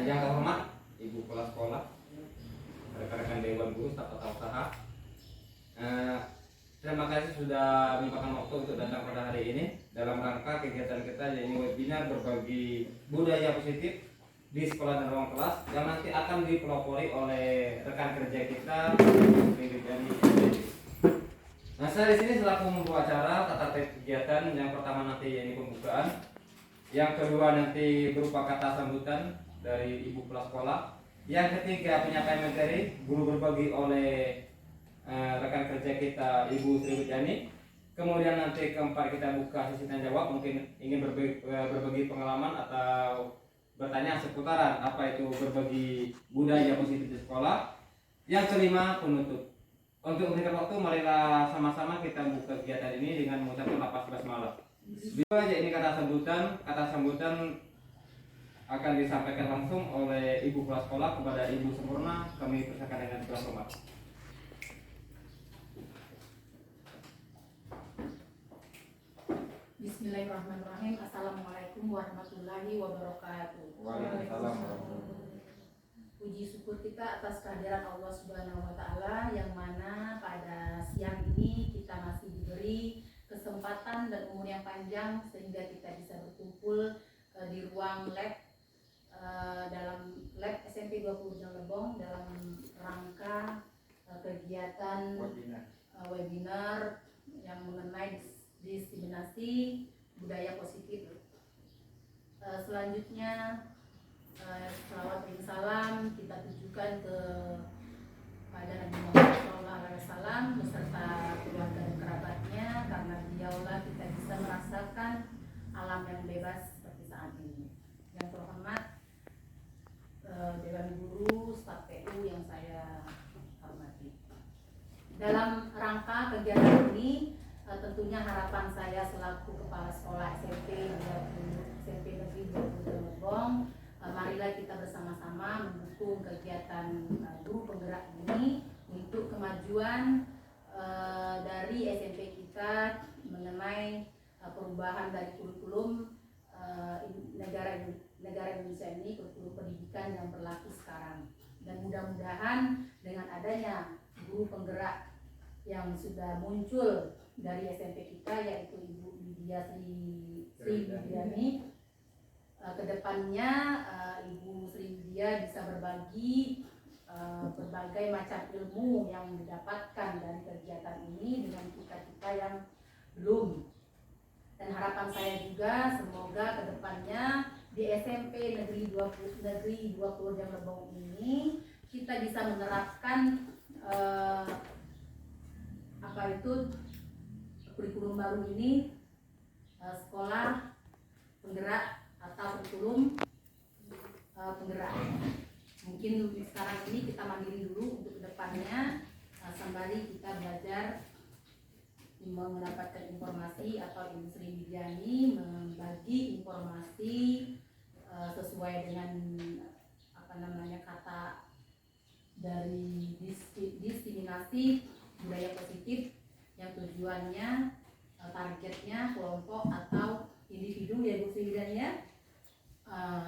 Yang terhormat Ibu Kepala Sekolah, rekan-rekan Dewan Guru, staf tata usaha, terima kasih sudah menyempatkan waktu untuk datang pada hari ini dalam rangka kegiatan kita, yaitu webinar berbagi budaya positif di sekolah dan ruang kelas yang nanti akan dipelopori oleh rekan kerja kita, Nah, saya di sini selaku membawa acara tata kegiatan. Yang pertama nanti ini pembukaan, yang kedua nanti berupa kata sambutan dari Ibu Kepala Sekolah, yang ketiga penyampaian materi guru berbagi oleh rekan kerja kita Ibu Sri Widyani. Kemudian nanti keempat kita buka sesi tanya jawab, mungkin ingin berbagi pengalaman atau bertanya seputaran apa itu berbagi budaya positif di sekolah. Yang kelima penutup. Untuk memberikan waktu, marilah sama-sama kita buka kegiatan ini dengan mengucapkan lafaz basmalah. Aja ini kata sambutan akan disampaikan langsung oleh Ibu Kepala Sekolah kepada Ibu Sempurna. Kami persilakan dengan segala hormat. Bismillahirrahmanirrahim. Assalamualaikum warahmatullahi wabarakatuh. Waalaikumsalam. Puji syukur kita atas kehadiran Allah Subhanahu wa Ta'ala, yang mana pada siang ini kita masih diberi kesempatan dan umur yang panjang sehingga kita bisa berkumpul di ruang lab, dalam lab SMP 20 Ujung Lebong dalam rangka kegiatan webinar yang mengenai diseminasi budaya positif. Selanjutnya salawat dan salam kita tujukan pada Nabi Muhammad SAW beserta keluarga dan kerabatnya, karena diaulah kita bisa merasakan alam yang bebas seperti saat ini. Yang terhormat Dewan Guru, staf PU yang saya hormati. Dalam rangka kegiatan ini, tentunya harapan saya selaku Kepala Sekolah SMP Negeri 20 Lebong, marilah kita bersama-sama mendukung kegiatan guru penggerak ini untuk kemajuan dari SMP kita mengenai perubahan dari kurikulum negara Indonesia ini, kurikulum pendidikan yang berlaku sekarang. Dan mudah-mudahan dengan adanya guru penggerak yang sudah muncul dari SMP kita, yaitu Ibu Lydia Sri Widyani, kedepannya Ibu Sri Widya bisa berbagi berbagai macam ilmu yang didapatkan dari kegiatan ini dengan kita-kita yang belum. Dan harapan saya juga semoga kedepannya di SMP Negeri 20 Jam Lebong ini kita bisa menerapkan kurikulum baru ini, sekolah penggerak atau kurikulum penggerak. Mungkin sekarang ini kita mandiri dulu, untuk kedepannya sembari kita belajar mendapatkan informasi, atau Ibu Sri Widyani membagi informasi sesuai dengan kata dari diseminasi budaya positif, yang tujuannya targetnya kelompok atau individu, ya Bu Sri Widyani ya.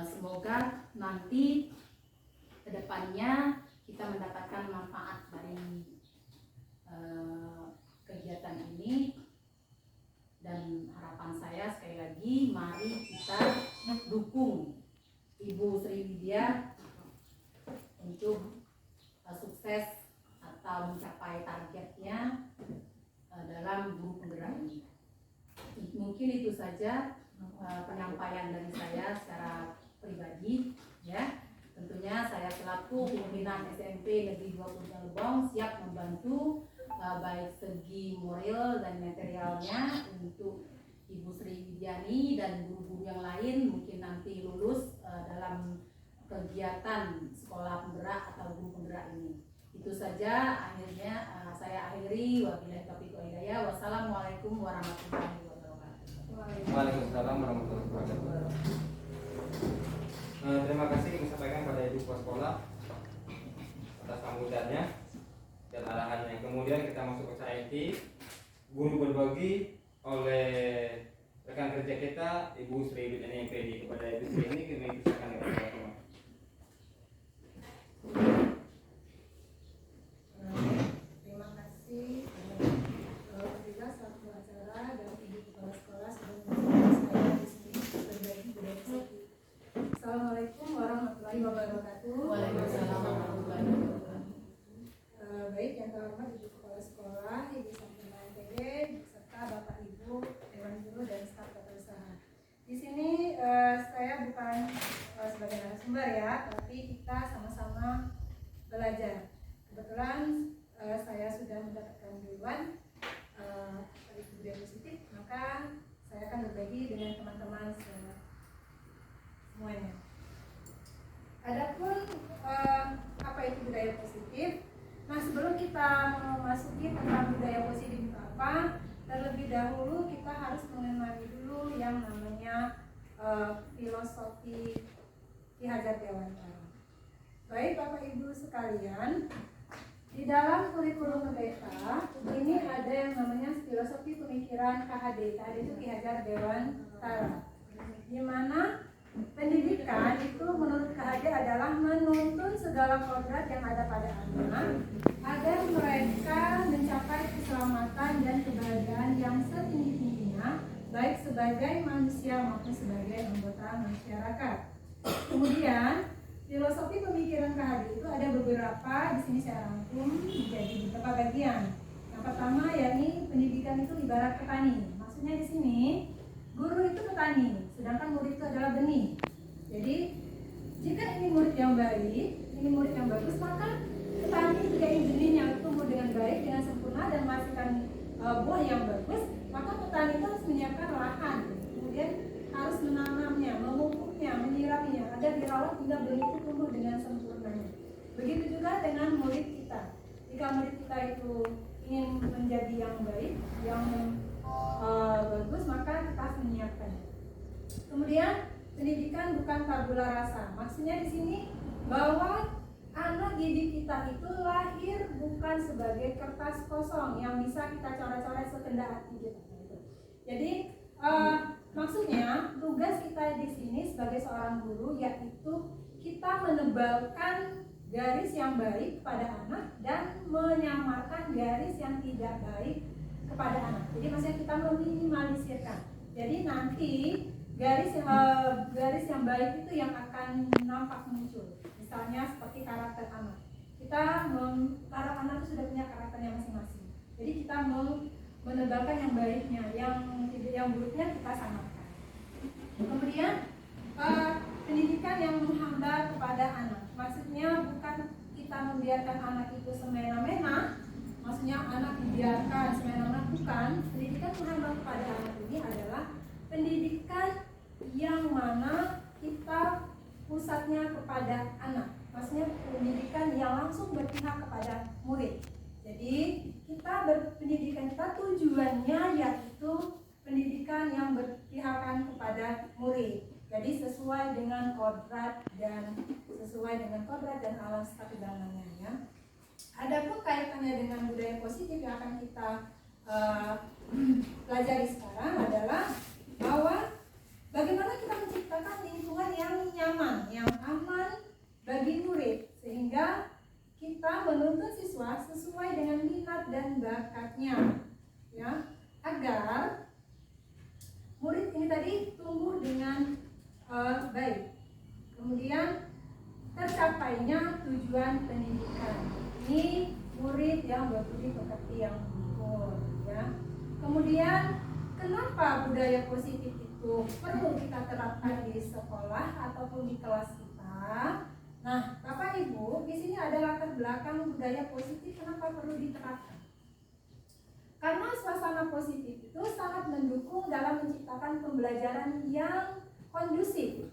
Semoga nanti kedepannya kita mendapatkan manfaat dari kegiatan ini. Dan harapan saya sekali lagi, mari kita dukung Ibu Sri Widya untuk sukses atau mencapai targetnya dalam guru penggerak ini. Mungkin itu saja penyampaian dari saya secara pribadi ya. Tentunya saya selaku pimpinan SMP Negeri 20 Lebong siap membantu baik segi moral dan materialnya untuk Ibu Sri Widyani dan guru-guru yang lain, mungkin nanti lulus dalam kegiatan sekolah penggerak atau guru penggerak ini. Itu saja, akhirnya saya akhiri. Wabillahi taufiq wal hidayah. Wassalamualaikum Assalamualaikum warahmatullahi wabarakatuh. Waalaikumsalam warahmatullahi wabarakatuh. Terima kasih kami sampaikan pada Ibu Kepala Sekolah atas sambutannya dan arahannya. Kemudian kita masuk ke IT, guru berbagi oleh rekan kerja kita Ibu Sri Widani MPD. Kepada Ibu Sri ini kami persilakan kepada teman. Terima kasih Alhamdulillah selaku acara dan Ibu Kepala Sekolah sudah mengundang saya di sini berbagi budaya positif. Assalamualaikum warahmatullahi wabarakatuh. Waalaikumsalam warahmatullahi wabarakatuh. Baik, yang terhormat Ibu Kepala Sekolah, Ibu Sampurna MPD, serta Bapak Ibu Dewan Guru dan staf tata usaha. Di sini saya bukan sebagai narasumber ya, tapi kita sama-sama belajar. Kebetulan saya sudah mendapatkan duluan budaya positif, maka saya akan berbagi dengan teman-teman semuanya. Adapun apa itu budaya positif? Nah, sebelum kita memasuki tentang budaya positif itu apa, terlebih dahulu kita harus mengenali dulu yang namanya filosofi Ki Hajar Dewantara. Baik Bapak Ibu sekalian, di dalam kurikulum merdeka ini ada yang namanya filosofi pemikiran KHD. KHD itu Ki Hajar Dewantara, di mana pendidikan itu menurut KHD adalah menuntun segala kodrat yang ada pada anak agar mereka mencapai keselamatan dan kebahagiaan yang setinggi-tingginya, baik sebagai manusia maupun sebagai anggota masyarakat. Kemudian filosofi pemikiran KHD itu ada beberapa, di sini saya rangkum menjadi beberapa bagian. Yang pertama yakni pendidikan itu ibarat petani. Maksudnya di sini guru itu petani, sedangkan murid itu adalah benih. Jadi jika ini murid yang baik, ini murid yang bagus, maka petani jika ingin benihnya tumbuh dengan baik, dengan sempurna dan menghasilkan buah yang bagus, maka petani itu harus menyiapkan lahan, kemudian harus menanamnya, memupuknya, menyiraminya, agar dirawat hingga benih itu tumbuh dengan sempurnanya. Begitu juga dengan murid kita. Jika murid kita itu ingin menjadi yang baik, yang bagus, maka kita harus menyiapkan. Kemudian pendidikan bukan tabula rasa. Maksudnya di sini bahwa anak didik kita itu lahir bukan sebagai kertas kosong yang bisa kita coret-coret sekendak hati kita. Jadi maksudnya tugas kita di sini sebagai seorang guru yaitu kita menebalkan garis yang baik kepada anak dan menyamarkan garis yang tidak baik kepada anak. Jadi maksudnya kita meminimalisirkan. Jadi nanti garis yang baik itu yang akan nampak muncul. Misalnya seperti karakter anak. Para anak itu sudah punya karakternya masing-masing. Jadi kita menebalkan yang baiknya, yang buruknya kita samarkan. Kemudian pendidikan yang menghambat kepada anak. Maksudnya bukan kita membiarkan anak itu semena-mena. Maksudnya anak dibiarkan semena-mena, bukan. Pendidikan menghambat kepada anak ini adalah pendidikan yang mana kita pusatnya kepada anak. Maksudnya pendidikan yang langsung berpihak kepada murid. Jadi pendidikan kita tujuannya yaitu pendidikan yang berpihakan kepada murid. Jadi sesuai dengan kodrat dan alam sifat zamannya ya. Adapun kaitannya dengan budaya positif yang akan kita pelajari sekarang adalah bahwa bagaimana kita menciptakan lingkungan yang nyaman, yang aman bagi murid sehingga kita menuntun siswa sesuai dengan minat dan bakatnya ya, agar murid ini tadi tumbuh dengan baik. Kemudian tercapainya tujuan pendidikan. Ini murid yang berbudi pekerti yang luhur ya. Kemudian kenapa budaya positif itu perlu kita terapkan di sekolah ataupun di kelas kita? Nah, Bapak Ibu, di sini ada latar belakang budaya positif kenapa perlu diterapkan. Karena suasana positif itu sangat mendukung dalam menciptakan pembelajaran yang kondusif.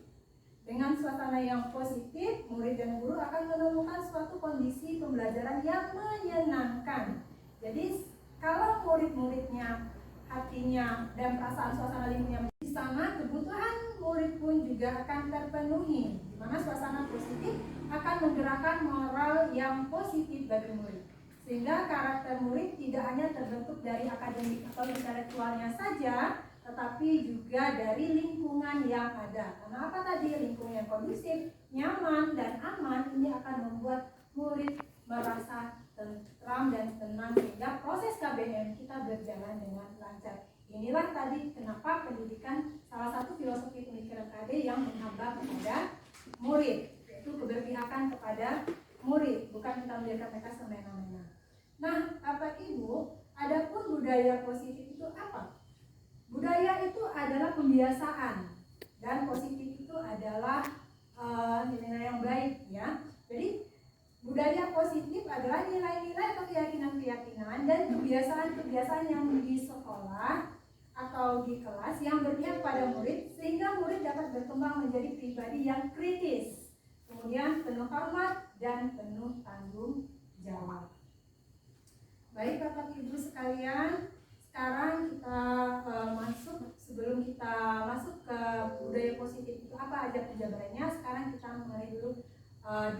Dengan suasana yang positif, murid dan guru akan menemukan suatu kondisi pembelajaran yang menyenangkan. Jadi, kalau murid-muridnya hatinya dan perasaan suasana lingkungan di sana, kebutuhan murid pun juga akan terpenuhi, di mana suasana positif akan menggerakkan moral yang positif bagi murid, sehingga karakter murid tidak hanya terbentuk dari akademik atau intelektualnya saja, tetapi juga dari lingkungan yang ada. Karena apa tadi? Lingkungan yang kondusif, nyaman, dan aman ini akan membuat murid merasa tentram dan tenang, sehingga proses KBM kita berjalan dengan lancar. Inilah tadi kenapa pendidikan, salah satu filosofi pemikiran KD yang menghamba kepada murid, yaitu keberpihakan kepada murid, bukan kita menjadikan mereka semena-mena. Nah, Bapak Ibu, adapun budaya positif itu apa? Budaya itu adalah pembiasaan, dan positif itu adalah nilai-nilai yang baik, ya. Jadi budaya positif adalah nilai-nilai atau keyakinan-keyakinan dan kebiasaan-kebiasaan yang di sekolah atau di kelas yang berpihak pada murid, sehingga murid dapat berkembang menjadi pribadi yang kritis, kemudian penuh hormat dan penuh tanggung jawab. Baik Bapak Ibu sekalian, sekarang kita sebelum kita masuk ke budaya positif itu apa aja penjabarannya, sekarang kita mengenai dulu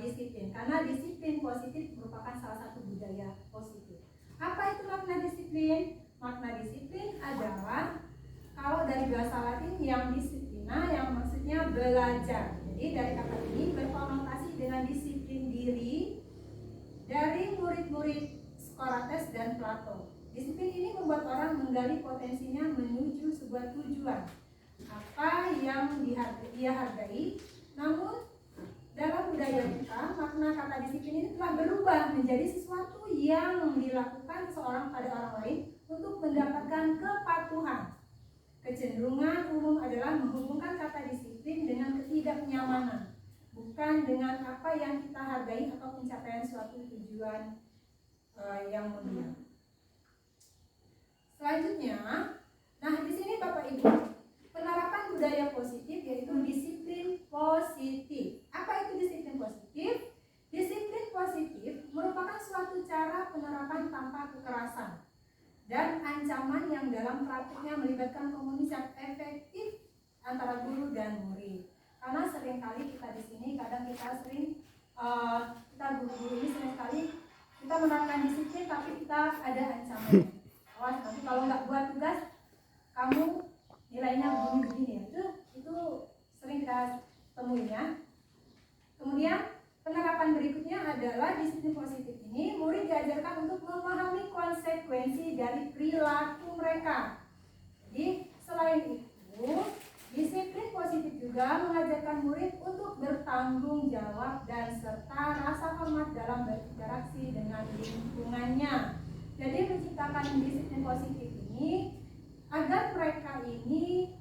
disiplin, karena disiplin positif merupakan salah satu budaya positif. Apa itu makna disiplin? Makna disiplin adalah, kalau dari bahasa Latin yang disiplina, yang maksudnya belajar. Jadi dari kata ini berkonotasi dengan disiplin diri dari murid-murid Socrates dan Plato. Disiplin ini membuat orang menggali potensinya menuju sebuah tujuan, apa yang dia hargai. Namun dalam budaya kita, makna kata disiplin ini telah berubah menjadi sesuatu yang dilakukan seorang pada orang lain untuk mendapatkan kepatuhan. Kecenderungan umum adalah menghubungkan kata disiplin dengan ketidaknyamanan, bukan dengan apa yang kita hargai atau pencapaian suatu tujuan yang mulia. Selanjutnya, nah di sini Bapak Ibu, penerapan budaya positif yaitu disiplin positif. Apa itu disiplin positif? Disiplin positif merupakan suatu cara penerapan tanpa kekerasan dan ancaman yang dalam praktiknya melibatkan komunikasi yang efektif antara guru dan murid. Karena seringkali kita di sini, kadang kita guru-guru ini seringkali kita menerapkan disiplin tapi kita ada ancaman. Nanti kalau nggak buat tugas, kamu nilainya begini-begini. Itu sering kita temui, ya. Kemudian penerapan berikutnya adalah disiplin positif ini, murid diajarkan untuk memahami konsekuensi dari perilaku mereka. Jadi selain itu, disiplin positif juga mengajarkan murid untuk bertanggung jawab dan serta rasa hormat dalam berinteraksi dengan lingkungannya. Jadi menciptakan disiplin positif ini agar mereka ini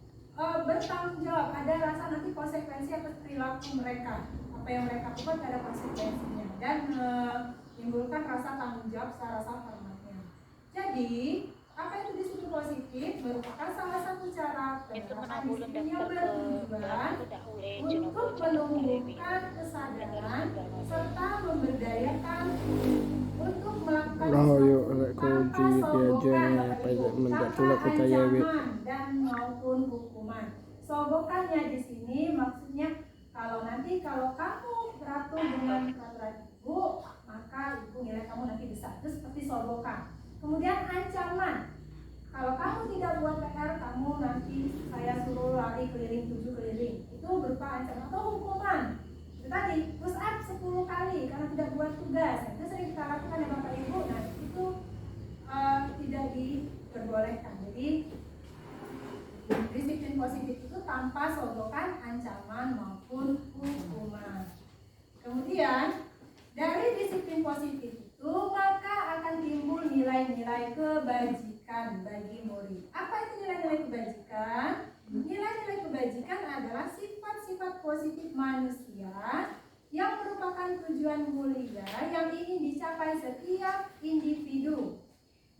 bertanggung jawab, ada rasa nanti konsekuensi atas perilaku mereka, apa yang mereka buat ada konsekuensinya, dan menimbulkan rasa tanggung jawab serta rasa hormatnya. Jadi apa itu disiplin positif? Merupakan salah satu cara penerapan disiplin yang bertujuan untuk menumbuhkan kesadaran serta memberdayakan untuk melakukan tanpa sogokan ancaman dan maupun hukuman. Sogokannya di sini maksudnya kalau kamu beratur dengan peraturan ibu, maka ibu nilai kamu nanti besar. Itu seperti sogokan. Kemudian ancaman, kalau kamu tidak buat PR, kamu nanti saya suruh lari keliling 7 keliling. Itu berupa ancaman. Atau hukuman, itu tadi push up 10 kali karena tidak buat tugas. Itu sering kita lakukan ya Bapak Ibu. Nah itu tidak diperbolehkan. Jadi disiplin positif itu tanpa sogokan, ancaman maupun hukuman. Kemudian dari disiplin positif itu maka akan timbul nilai-nilai kebajikan bagi murid. Apa itu nilai-nilai kebajikan? Nilai-nilai kebajikan adalah sifat-sifat positif manusia yang merupakan tujuan mulia yang ingin dicapai setiap individu.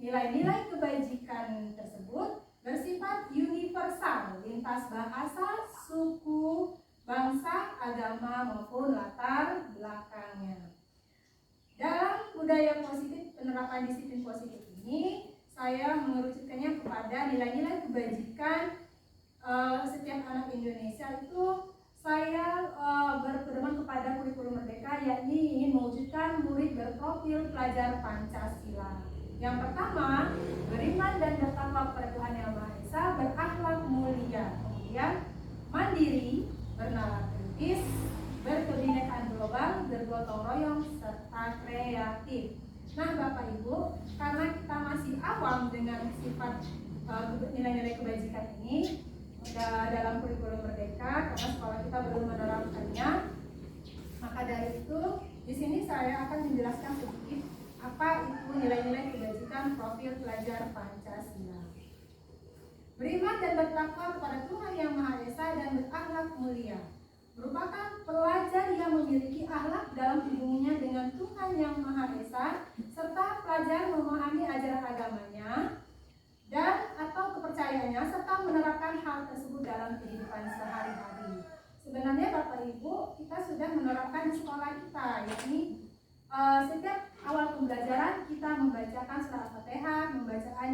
Nilai-nilai kebajikan tersebut bersifat universal, lintas bahasa, suku, bangsa, agama maupun latar belakangnya. Dalam budaya positif, penerapan disiplin positif ini saya merucutkannya kepada nilai-nilai kebajikan setiap anak Indonesia itu saya berpedoman kepada kurikulum merdeka, yakni ingin mewujudkan murid berprofil pelajar Pancasila. Yang pertama, beriman dan bertakwa kepada Tuhan Yang Maha Esa, berakhlak mulia, kemudian mandiri, bernalar kritis, berkebinekaan global, bergotong royong, serta kreatif. Nah, Bapak Ibu, karena kita masih awam dengan sifat nilai-nilai kebajikan ini dalam kurikulum merdeka, karena sekolah kita belum menerapkannya, maka dari itu di sini saya akan menjelaskan sedikit apa itu nilai-nilai kebajikan profil pelajar Pancasila. Beriman dan bertakwa kepada Tuhan Yang Maha Esa dan berakhlak mulia, merupakan pelajar yang memiliki akhlak dalam hubungannya dengan Tuhan Yang Maha Esa, serta pelajar memahami ajaran agamanya dan atau kepercayaannya, serta menerapkan hal tersebut dalam kehidupan sehari-hari. Sebenarnya Bapak Ibu, kita sudah menerapkan di sekolah kita, yakni setiap awal pembelajaran kita membacakan surah Al-Fatihah, membacakan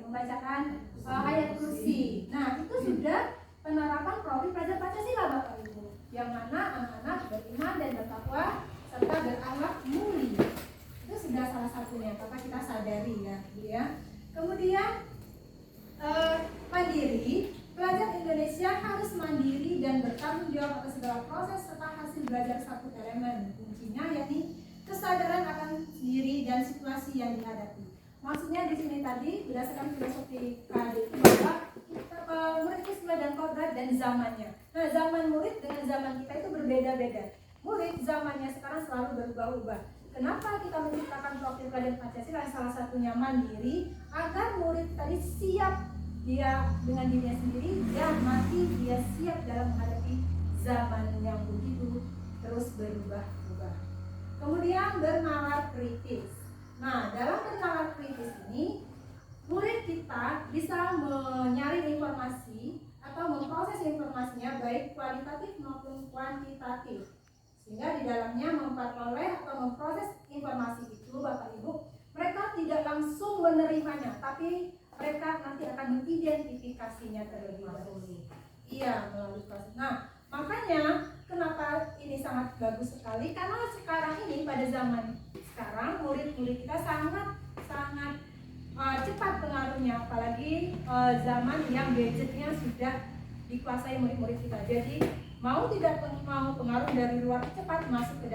membacakan ayat kursi. Nah, itu sudah penerapan profil pelajar Pancasila, Bapak Ibu, yang mana anak-anak beriman dan bertakwa serta berakhlak mulia. Itu sudah salah satunya, Bapak, kita sadari ya, ya. Kemudian mandiri, pelajar Indonesia harus mandiri dan bertanggung jawab atas segala proses serta hasil belajar satu elemen kuncinya, yakni kesadaran akan diri dan situasi yang dihadapi. Maksudnya di sini tadi berdasarkan filosofi KD itu bahwa murid itu sesuai dan kodrat dan zamannya. Nah, zaman murid dengan zaman kita itu berbeda-beda. Murid zamannya sekarang selalu berubah-ubah. Kenapa kita menciptakan profil pelajar Pancasila? Salah satunya mandiri, agar murid tadi siap dia dengan dirinya sendiri, dia mati, dia siap dalam menghadapi zaman yang begitu terus berubah-ubah. Kemudian bernalar kritis. Nah, dalam bernalar kritis ini, murid kita bisa menyaring informasi atau memproses informasinya baik kualitatif maupun kuantitatif, sehingga di dalamnya memperoleh atau memproses informasi itu, Bapak Ibu, mereka tidak langsung menerimanya, tapi mereka nanti akan mengidentifikasinya terlebih dahulu. Iya, melalui proses. Nah, makanya kenapa ini sangat bagus sekali, karena sekarang ini pada zaman sekarang murid-murid kita sangat cepat pengaruhnya, apalagi zaman yang gadgetnya sudah dikuasai murid-murid kita. Jadi mau tidak mau pengaruh dari luar cepat masuk ke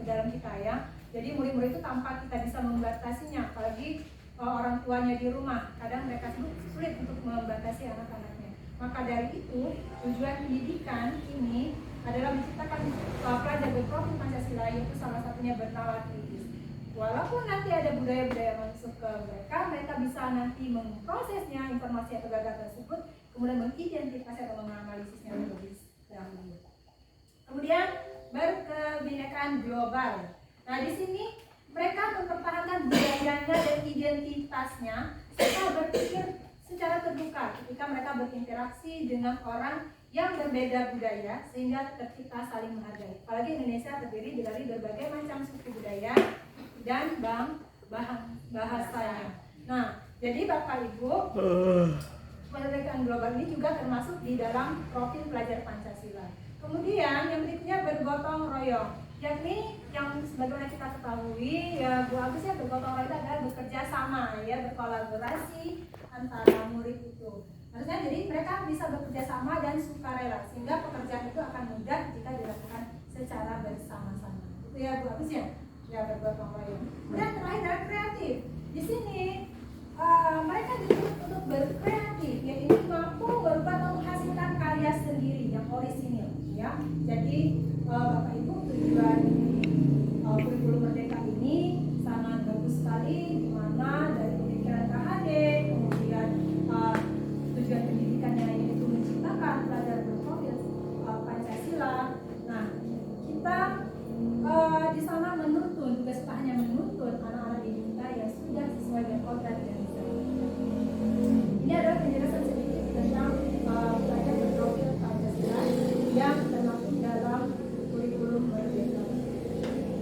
dalam kita ya. Jadi murid-murid itu tanpa kita bisa membatasinya, apalagi orang tuanya di rumah, kadang mereka sulit untuk membatasi anak-anaknya. Maka dari itu tujuan pendidikan ini adalah menciptakan pelajar berprofil Pancasila, yaitu salah satunya bernalar kritis. Walaupun nanti ada budaya-budaya masuk ke mereka, mereka bisa nanti memprosesnya informasi atau data tersebut, kemudian mengidentifikasi atau menganalisisnya lebih dahulu. Kemudian berkebinekaan global. Nah, di sini mereka mempertahankan budayanya dan identitasnya serta berpikir secara terbuka ketika mereka berinteraksi dengan orang yang berbeda budaya, sehingga kita saling menghargai. Apalagi Indonesia terdiri dari berbagai macam suku budaya dan bahasanya. Nah, jadi Bapak Ibu, pendidikan global ini juga termasuk di dalam profil pelajar Pancasila. Kemudian yang berikutnya bergotong royong, yakni yang sebagaimana kita ketahui ya Bu Agus ya, bergotong royong itu adalah bekerja sama ya, berkolaborasi antara murid itu. Maksudnya jadi mereka bisa bekerja sama dan sukarela, sehingga pekerjaan itu akan mudah jika dilakukan secara bersama-sama. Itu ya Bu Agus ya, bergotong royong. Kemudian terakhir adalah kreatif. Di sini mereka dituntut untuk berkreatif, yaitu mampu berubah atau menghasilkan karya sendiri yang orisinil ya. Jadi Bapak Ibu, tujuan kurikulum merdeka ini sangat bagus sekali, di mana dari pemikiran KHD, kemudian tujuan pendidikannya yaitu menciptakan pelajar berprofil Pancasila. Nah, kita di sana menuntun, tugas kita hanya menuntun anak-anak didik kita yang sudah sesuai dengan kodrat dan desain. Ini adalah penjelasan sedikit tentang pelajar berprofil Pancasila yang termasuk dalam kurikulum merdeka.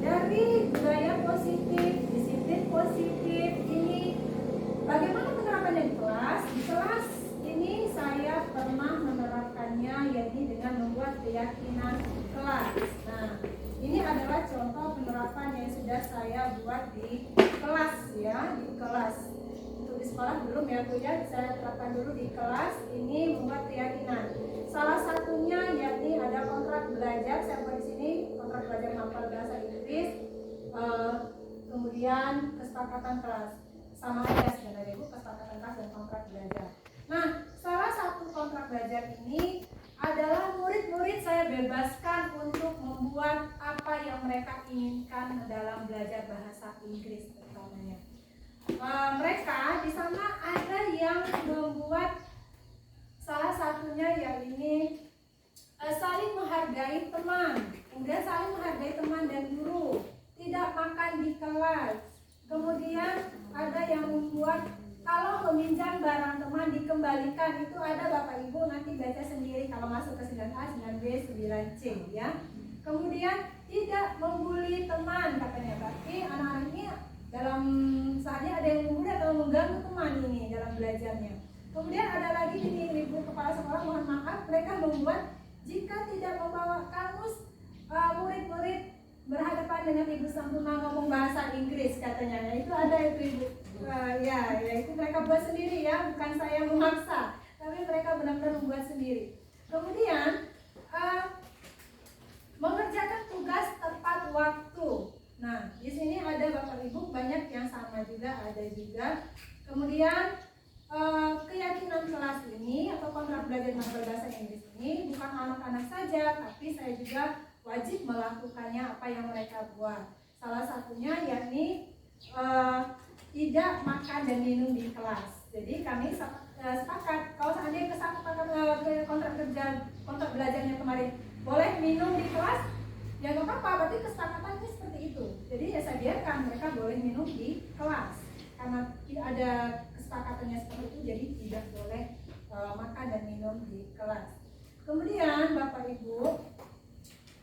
Dari budaya positif, disiplin positif, sekolah belum ya Bu ya, saya terapkan dulu di kelas. Ini membuat keyakinan. Salah satunya yakni ada kontrak belajar. Saya buat di sini kontrak belajar hafal bahasa Inggris. Kemudian kesepakatan kelas, sama aja sebenarnya Bu, kesepakatan kelas dan kontrak belajar. Nah, salah satu kontrak belajar ini adalah murid-murid saya bebaskan untuk membuat apa yang mereka inginkan dalam belajar bahasa Inggris utamanya. Mereka di sana ada yang membuat salah satunya yakni saling menghargai teman, kemudian saling menghargai teman dan guru, tidak makan di kelas. Kemudian ada yang membuat kalau meminjam barang teman dikembalikan, itu ada Bapak Ibu nanti baca sendiri kalau masuk ke 9A, 9B, 9C ya. Kemudian tidak membuli teman katanya, berarti anak-anak ini dalam saatnya ada yang membuli atau mengganggu teman ini dalam belajarnya. Kemudian ada lagi ini Ibu Kepala Sekolah, mohon maaf, mereka membuat jika tidak membawa kamus, murid-murid berhadapan dengan Ibu Sampurna ngomong bahasa Inggris katanya. Nah, itu ada itu Ibu. Ya itu mereka buat sendiri ya, bukan saya memaksa, tapi mereka benar-benar membuat sendiri. Kemudian mengerjakan tugas tepat waktu. Nah, di sini ada Bapak Ibu banyak yang sama juga, ada juga. Kemudian keyakinan kelas ini atau kontrak belajar bahasa Inggris ini bukan anak-anak saja, tapi saya juga wajib melakukannya apa yang mereka buat. Salah satunya yakni tidak makan dan minum di kelas. Jadi kami sepakat kalau seandainya kesepakatan kontrak belajarnya kemarin boleh minum di kelas, ya nggak apa-apa, berarti kesepakatannya seperti itu. Jadi ya saya biarkan mereka boleh minum di kelas karena tidak ada kesepakatannya seperti itu, jadi tidak boleh makan dan minum di kelas. Kemudian Bapak Ibu,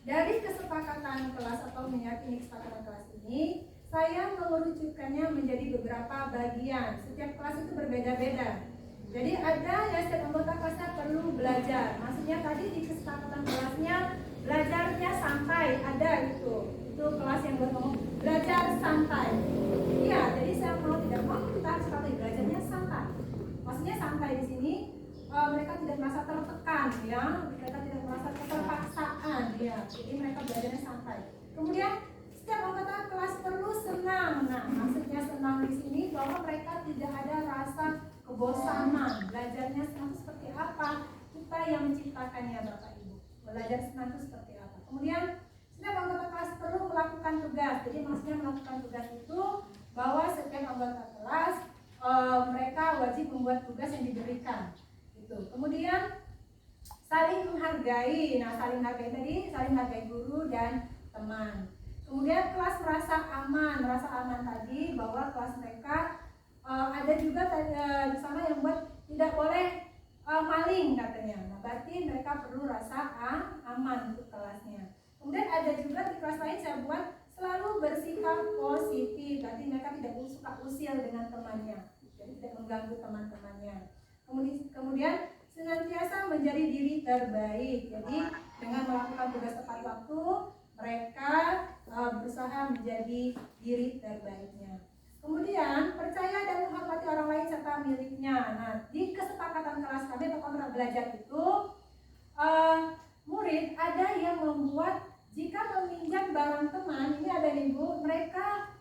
dari kesepakatan kelas atau meyakini kesepakatan kelas ini, saya mengerucutkannya menjadi beberapa bagian. Setiap kelas itu berbeda-beda. Jadi ada ya setiap anggota kelasnya perlu belajar. Maksudnya tadi di kesepakatan kelasnya belajarnya santai, ada itu kelas yang buat ngomong belajar santai. Iya, jadi saya mau tidak mau kita harus pakai belajarnya santai. Maksudnya santai di sini mereka tidak merasa tertekan ya, mereka tidak merasa keterpaksaan ya. Jadi mereka belajarnya santai. Kemudian setiap anggota kelas perlu senang. Nah, maksudnya senang di sini bahwa mereka tidak ada rasa kebosanan. Belajarnya senang itu seperti apa? Kita yang menciptakannya Bapak Ibu. Belajar senang itu seperti apa? Kemudian setiap anggota kelas perlu melakukan tugas. Jadi maksudnya melakukan tugas itu bahwa setiap anggota kelas mereka wajib membuat tugas yang diberikan. Itu. Kemudian saling menghargai. Nah, saling menghargai tadi, saling menghargai guru dan teman. Kemudian kelas merasa aman tadi bahwa kelas mereka ada juga di sana yang buat tidak boleh maling katanya. Nah, berarti mereka perlu rasa aman untuk kelasnya. Kemudian ada juga di kelas lain saya buat selalu bersikap positif. Berarti mereka tidak suka usil dengan temannya, jadi tidak mengganggu teman-temannya. Kemudian senantiasa menjadi diri terbaik. Jadi dengan melakukan tugas tepat waktu, mereka berusaha menjadi diri terbaiknya. Kemudian percaya dan menghormati orang lain serta miliknya. Nah, di kesepakatan kelas kami atau kontrak belajar itu murid ada yang membuat jika meminjam barang teman, ini ada nih Bu, mereka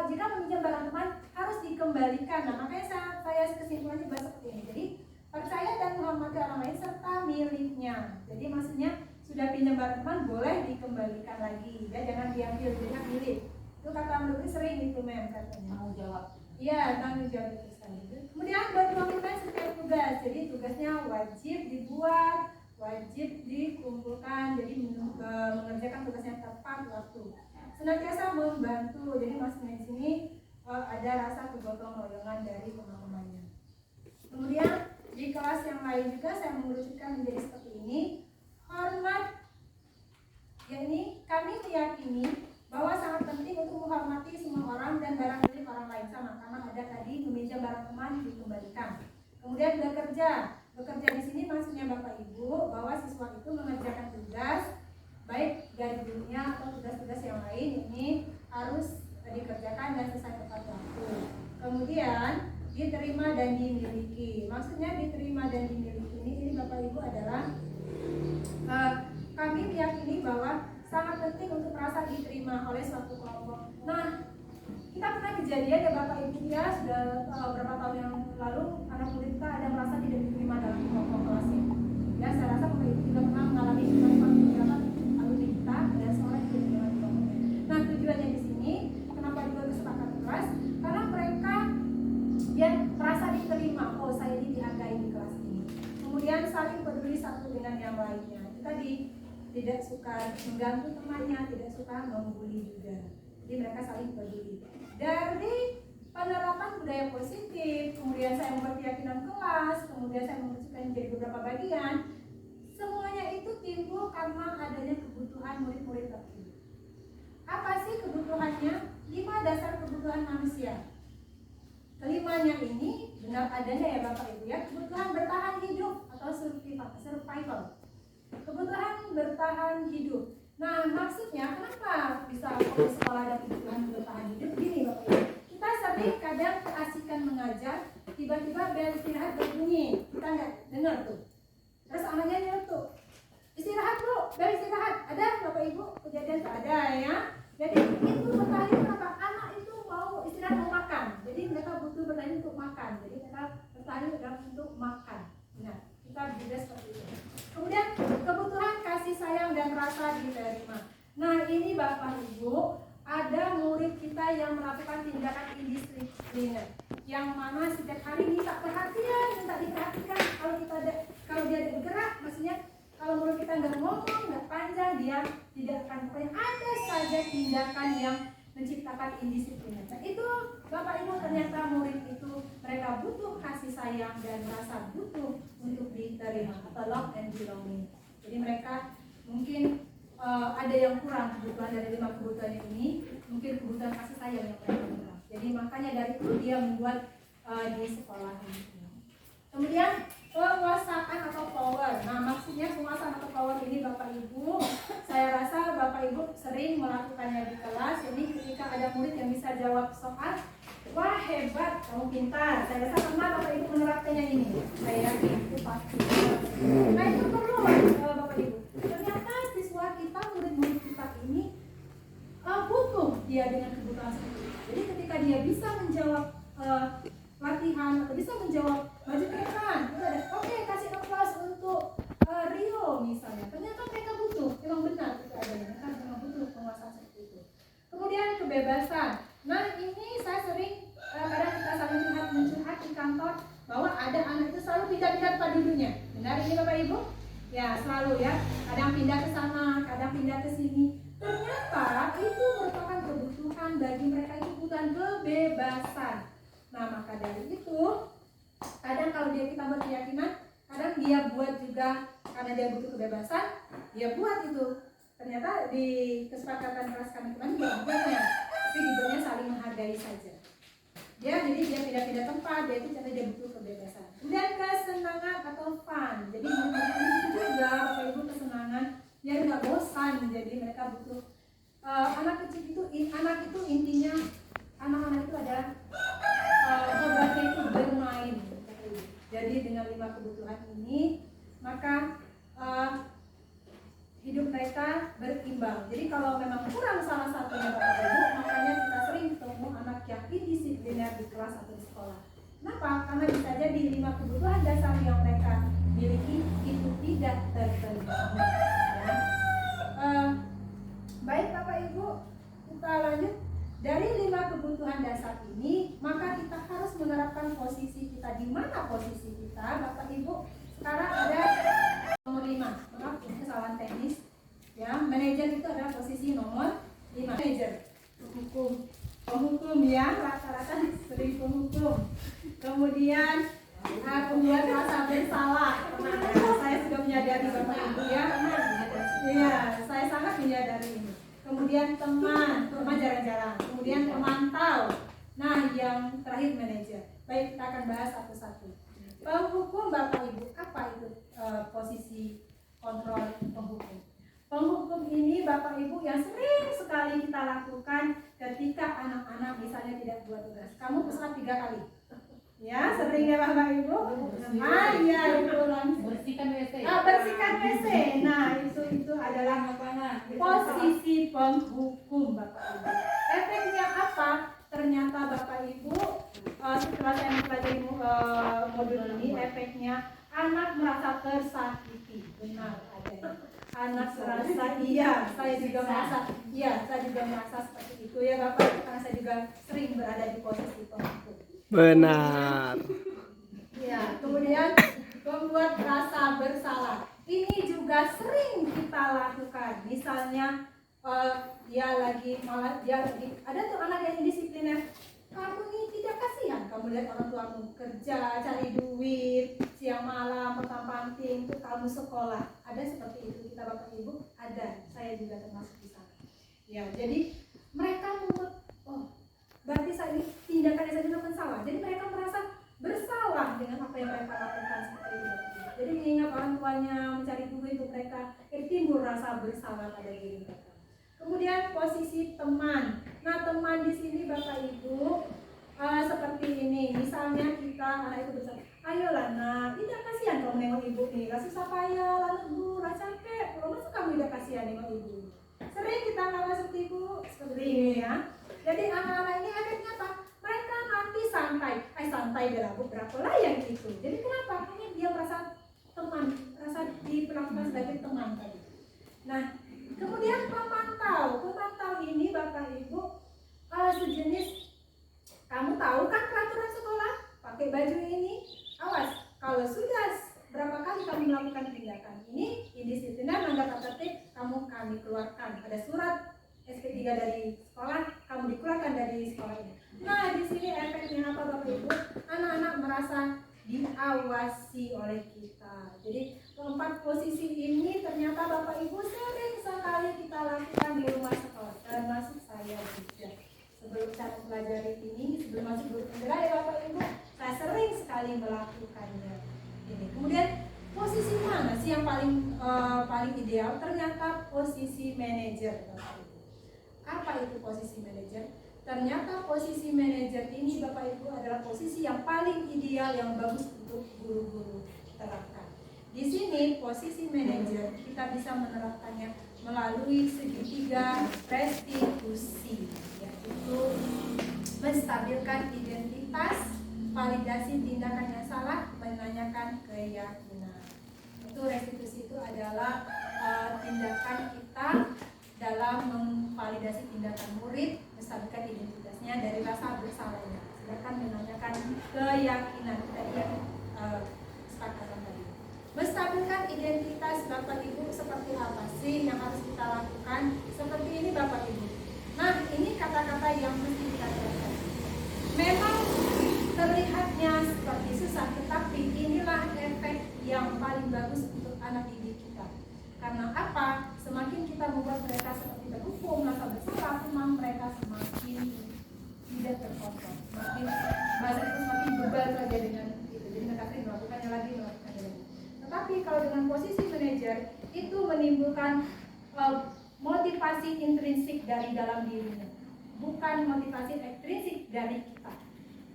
jika meminjam barang teman harus dikembalikan. Nah, makanya saya kesimpulannya bahas seperti ini. Jadi percaya dan menghormati orang lain serta miliknya. Jadi maksudnya sudah pinjam barang teman boleh dikembalikan lagi, ya jangan diambil, jangan milik. Itu kata menurut sering itu mem katanya. Tanggung jawab. Iya, tanggung jawab itu sekali. Kemudian berkomitmen setiap tugas. Jadi tugasnya wajib dibuat, wajib dikumpulkan. Jadi mengerjakan tugasnya tepat waktu. Senantiasa membantu. Jadi maksudnya di sini ada rasa kegotong royongan dari teman-temannya. Kemudian di kelas yang lain juga saya mengerucutkan menjadi seperti ini. Hormat, yakni kami meyakini bahwa sangat penting untuk menghormati semua orang dan barang milik orang lain sama, karena ada tadi meminjam barang teman dikembalikan. Kemudian bekerja di sini maksudnya Bapak Ibu bahwa siswa itu mengerjakan tugas baik dari gurunya atau tugas-tugas yang lain ini harus dikerjakan dan selesai tepat waktu. Kemudian diterima dan dimiliki. Maksudnya diterima dan dimiliki ini Bapak Ibu adalah kami meyakini bahwa sangat penting untuk merasa diterima oleh suatu kelompok. Nah, kita pernah kejadian ya Bapak Ibu ya, sudah beberapa tahun yang lalu anak murid kita ada merasa tidak diterima dalam kelompok kelasnya. Ya, saya rasa Bapak Ibu juga pernah mengalami beberapa alumni kita ada seorang yang tidak diterima di kelompoknya. Nah, tujuannya di sini kenapa dibuat kesepakatan kelas? Karena mereka dia merasa diterima, oh saya ini dihargai di kelas ini. Kemudian saling peduli satu dengan yang lainnya. Kita tidak suka mengganggu temannya, tidak suka membuli juga. Jadi mereka saling peduli. Dari penerapan budaya positif, kemudian saya membuat keyakinan kelas, kemudian saya memutuskan menjadi beberapa bagian. Semuanya itu timbul karena adanya kebutuhan murid-murid tertentu. Apa sih kebutuhannya? 5 dasar kebutuhan manusia. Kelimanya ini benar adanya ya Bapak Ibu ya. Kebutuhan bertahan hidup atau survival. Kebutuhan bertahan hidup. Nah, maksudnya kenapa bisa di sekolah ada kebutuhan bertahan hidup? Gini Bapak Ibu, kita sering kadang keasikan mengajar, tiba-tiba bel istirahat berbunyi, kita nggak dengar tuh. Terus anaknya nyeletuk, istirahat bu, bel istirahat. Ada Bapak Ibu kejadian itu ada ya. Jadi itu bertahan hidup kenapa? Anak itu mau istirahat, mau makan. Jadi mereka butuh bertahan untuk makan. Jadi mereka bertahan hidup untuk makan. Nah, kita juga seperti itu. Kemudian kebutuhan kasih sayang dan rasa diterima. Nah, ini Bapak Ibu, ada murid kita yang melakukan tindakan indisipliner, yang mana setiap hari minta perhatian, minta diperhatikan. Kalau dia ada bergerak, maksudnya kalau murid kita nggak ngomong, nggak panjang, dia tidak akan, pokoknya ada saja tindakan yang menciptakan indisipliner. Nah, itu Bapak Ibu, ternyata murid itu mereka butuh kasih sayang dan rasa butuh untuk diterima atau love and belonging. Jadi mereka mungkin ada yang kurang kebutuhan dari 5 kebutuhan ini, mungkin kebutuhan kasih sayang yang mereka kurang. Jadi makanya dari itu dia membuat di sekolah ini. Kemudian penguasaan atau power. Nah, maksudnya penguasaan atau power ini Bapak Ibu, saya rasa Bapak Ibu sering melakukannya di kelas. Jadi ketika ada murid yang bisa jawab soal, wah hebat, kamu pintar. Saya rasa pernah Bapak Ibu menerapkannya ini. Saya yakin itu pasti. Nah, itu perlu Bapak Ibu. Ternyata siswa kita, murid-murid kita ini butuh dia dengan kebutuhan seperti itu. Jadi ketika dia bisa menjawab latihan atau bisa menjawab maju ke depan, itu ada oke, kasih aplaus untuk Rio misalnya. Ternyata mereka butuh, memang benar itu adanya, mereka memang butuh penguasaan seperti itu. Kemudian kebebasan. Nah, ini saya sering kadang kita saling mencurhat di kantor bahwa ada anak itu selalu pindah-pindah tempat duduknya. Benar ini Bapak Ibu? Ya, selalu ya. Kadang pindah ke sana, kadang pindah ke sini. Ternyata itu merupakan kebutuhan bagi mereka, itu kebutuhan kebebasan. Nah, maka dari itu kadang kalau kita buat keyakinan, kadang dia buat juga karena dia butuh kebebasan, dia buat itu. Ternyata di kesepakatan kelas kami kemarin dia buatnya, tapi dibuatnya saling menghargai saja. Jadi dia pindah-pindah tempat, dia itu karena dia butuh kebebasan. Kemudian kesenangan atau fun. Jadi mereka itu juga Bapak Ibu kesenangan, biar nggak bosan. Jadi mereka butuh anak kecil itu, anak itu intinya anak-anak itu adalah obatnya itu bermain. Jadi dengan 5 kebutuhan ini maka hidup mereka berimbang. Jadi kalau memang kurang salah satunya Bapak Ibu, makanya kita sering ketemu anak yang indisipliner di kelas atau di sekolah. Kenapa? Karena bisa jadi 5 kebutuhan dasar yang mereka miliki itu tidak terpenuhi. Ya. Baik Bapak Ibu, kita lanjut. Dari 5 kebutuhan dasar ini, maka kita harus menerapkan posisi kita. Di mana posisi kita, Bapak Ibu? Sekarang ada nomor 5. Maaf, ini kesalahan teknis. Ya, manajer itu adalah posisi nomor 5. Manajer, penghukum ya, rata-rata sering penghukum. Kemudian pembuat rasa bersalah. Saya sudah menyadari Bapak Ibu ya. Iya, saya sangat menyadari ini. Kemudian teman jarang-jarang, kemudian pemantau. Nah, yang terakhir manajer. Baik, kita akan bahas satu-satu. Penghukum Bapak Ibu, apa itu posisi kontrol penghukum? Penghukum ini Bapak Ibu yang sering sekali kita lakukan ketika anak-anak misalnya tidak buat tugas. Kamu pesawat 3 kali. Ya, sering ya Bapak Ibu. Iya itu langsung. Bersihkan WC. Bersihkan WC. Nah, itu adalah posisi penghukum Bapak Ibu. Efeknya apa? Ternyata Bapak Ibu, setelah saya mempelajari modul ini, efeknya anak merasa tersakiti. Benar adanya. Anak merasa saya juga merasa seperti itu ya Bapak Ibu, karena saya juga sering berada di posisi penghukum. Benar. Ya, kemudian membuat rasa bersalah. Ini juga sering kita lakukan. Misalnya ada tuh anak yang indisipliner. Kamu nih tidak kasihan, kamu lihat orang tuamu kerja, cari duit, siang malam, petang-panting, untuk kamu sekolah. Ada seperti itu kita Bapak Ibu? Ada, saya juga termasuk di sana. Ya, jadi mereka membuat, berarti tindakan yang saya lakukan salah. Jadi mereka merasa bersalah dengan apa yang mereka lakukan seperti itu. Jadi mengingat orang tuanya mencari duit untuk mereka, timbul rasa bersalah pada diri mereka. Kemudian posisi teman. Nah, teman di sini Bapak Ibu seperti ini. Misalnya kita anak itu besar, ayolah nak, tidak kasihan kamu nengok ibu nih, lah susah payah, lah lebu, lah capek. Kalau masa kamu tidak kasihan nengok ibu? Sering kita ngalamin seperti itu, seperti ini ya. Jadi anak-anak ini efeknya apa? Mereka nanti santai dalam beberapa lah yang itu. Jadi kenapa? Karena dia merasa teman, merasa diperlakukan sebagai teman tadi. Nah, kemudian pemantau ini Bapak Ibu sejenis, kamu tahu kan peraturan sekolah, pakai baju ini, awas kalau sudah berapa kali kamu melakukan tindakan ini indisipliner, melanggar tata tertib, kami keluarkan. Ada surat SP3 dari sekolah, kamu dikeluarkan dari sekolah ini. Nah, di sini efeknya apa Bapak Ibu? Anak-anak merasa diawasi oleh kita. Jadi keempat posisi ini ternyata Bapak Ibu sering sekali kita lakukan di rumah sekolah, termasuk saya juga. Sebelum saya mempelajari ini, sebelum masuk guru penggerak ya Bapak Ibu, saya sering sekali melakukannya. Ini. Kemudian posisi mana sih yang paling ideal? Ternyata posisi manajer Bapak Ibu. Apa itu posisi manajer? Ternyata posisi manajer ini Bapak Ibu adalah posisi yang paling ideal, yang bagus untuk guru-guru terapkan. Di sini posisi manajer kita bisa menerapkannya melalui segitiga restitusi, yaitu menstabilkan identitas, validasi tindakan yang salah, menanyakan keyakinan. Itu restitusi itu adalah tindakan kita dalam memvalidasi tindakan murid, menstabilkan identitasnya dari rasa bersalahnya, sedangkan menanyakan keyakinan. Kita sepakatan tadi. Menstabilkan identitas Bapak Ibu seperti apa sih yang harus kita lakukan? Seperti ini Bapak Ibu. Nah, ini kata-kata yang mesti kita terapkan. Memang terlihatnya seperti susah, tetapi inilah efek yang paling bagus untuk anak didik kita. Karena apa? Semakin kita membuat mereka seperti terhukum, merasa bersalah, memang mereka semakin tidak terkontrol, semakin bebal saja dengan itu. Jadi mereka sering melakukannya lagi. Tetapi kalau dengan posisi manajer itu menimbulkan motivasi intrinsik dari dalam dirinya, bukan motivasi ekstrinsik dari kita.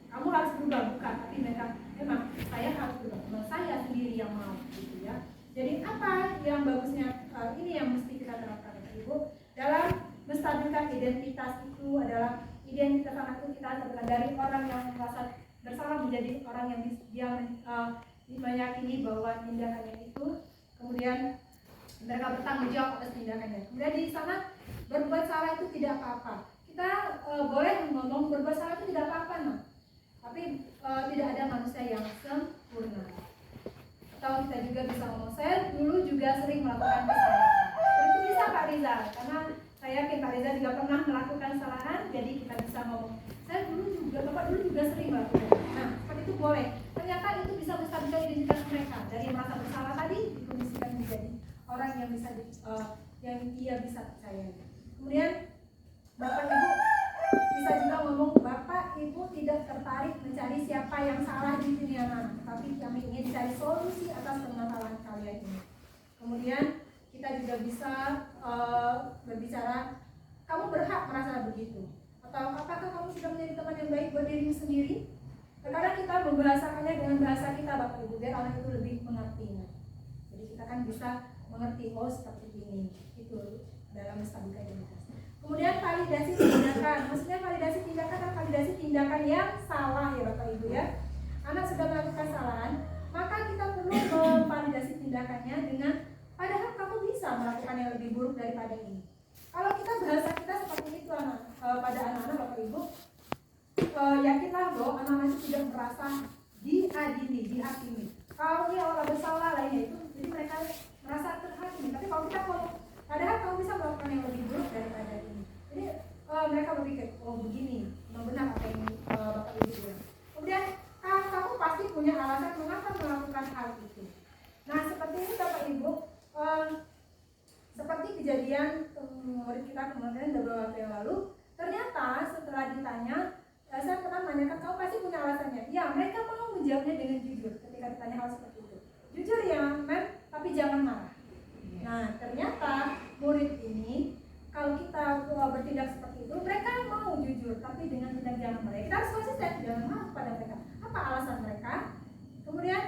Kamu harus berubah, bukan, tapi mereka memang saya harus berubah, memang saya sendiri yang mau, gitu ya. Jadi apa yang bagusnya ini yang mesti kita terapkan Ibu dalam menstabilkan identitas itu adalah identitas anak itu kita adalah dari orang yang merasa bersalah menjadi orang yang dia meyakini bahwa tindakannya itu, kemudian mereka bertanggung jawab atas tindakannya. Kemudian di sana berbuat salah itu tidak apa-apa. Kita boleh ngomong berbuat salah itu tidak apa-apa, nah. Tapi tidak ada manusia yang sempurna. Atau kita juga bisa ngomong, saya dulu juga sering melakukan kesalahan. Itu bisa Pak Riza, karena saya yakin Pak Riza juga pernah melakukan kesalahan, jadi kita bisa ngomong, saya dulu juga, Bapak dulu juga sering melakukan. Nah, seperti itu boleh. Ternyata itu bisa menstabilkan identitas mereka dari merasa bersalah tadi dikondisikan menjadi orang yang bisa yang ia bisa percaya. Kemudian Bapak Ibu bisa juga ngomong, Bapak Ibu tidak tertarik mencari siapa yang salah di sini anak, tapi kami ingin cari solusi atas permasalahan kalian ini. Kemudian kita juga bisa berbicara, kamu berhak merasa begitu, atau apakah kamu sudah menjadi teman yang baik buat dirimu sendiri? Terkadang kita membahasakannya dengan bahasa kita Bapak Ibu biar anak itu lebih mengerti. Jadi kita kan bisa mengerti, oh seperti ini, itu dalam menstabilkan identitas. Kemudian validasi tindakan, maksudnya validasi tindakan dan validasi tindakan yang salah ya Bapak Ibu ya. Anak sudah melakukan kesalahan, maka kita perlu memvalidasi tindakannya dengan padahal kamu bisa melakukan yang lebih buruk daripada ini. Kalau kita bahasa kita seperti itu pada anak-anak Bapak Ibu, yakinlah bahwa anak-anak itu tidak merasa diadili, dihakimi. Kalau dia orang bersalah lainnya itu, jadi mereka merasa terhakimi. Tapi kalau kita ngomong, padahal kamu bisa melakukan yang lebih buruk daripada ini. Jadi mereka berpikir, oh begini, benar apa yang Bapak Ibu bilang. Kemudian kamu pasti punya alasan mengapa melakukan hal itu. Nah seperti ini Bapak Ibu, seperti kejadian murid kita kemarin beberapa waktu yang lalu, ternyata setelah ditanya, saya pernah menanyakan, kamu pasti punya alasannya. Ya, mereka mau menjawabnya dengan jujur ketika ditanya hal seperti itu. Jujur ya, Mem, tapi jangan marah. Nah, ternyata murid ini, kalau kita bertindak seperti itu, mereka mau jujur, tapi dengan tindak jangan marah. Kita harus konsisten, jangan marah pada mereka. Apa alasan mereka? Kemudian,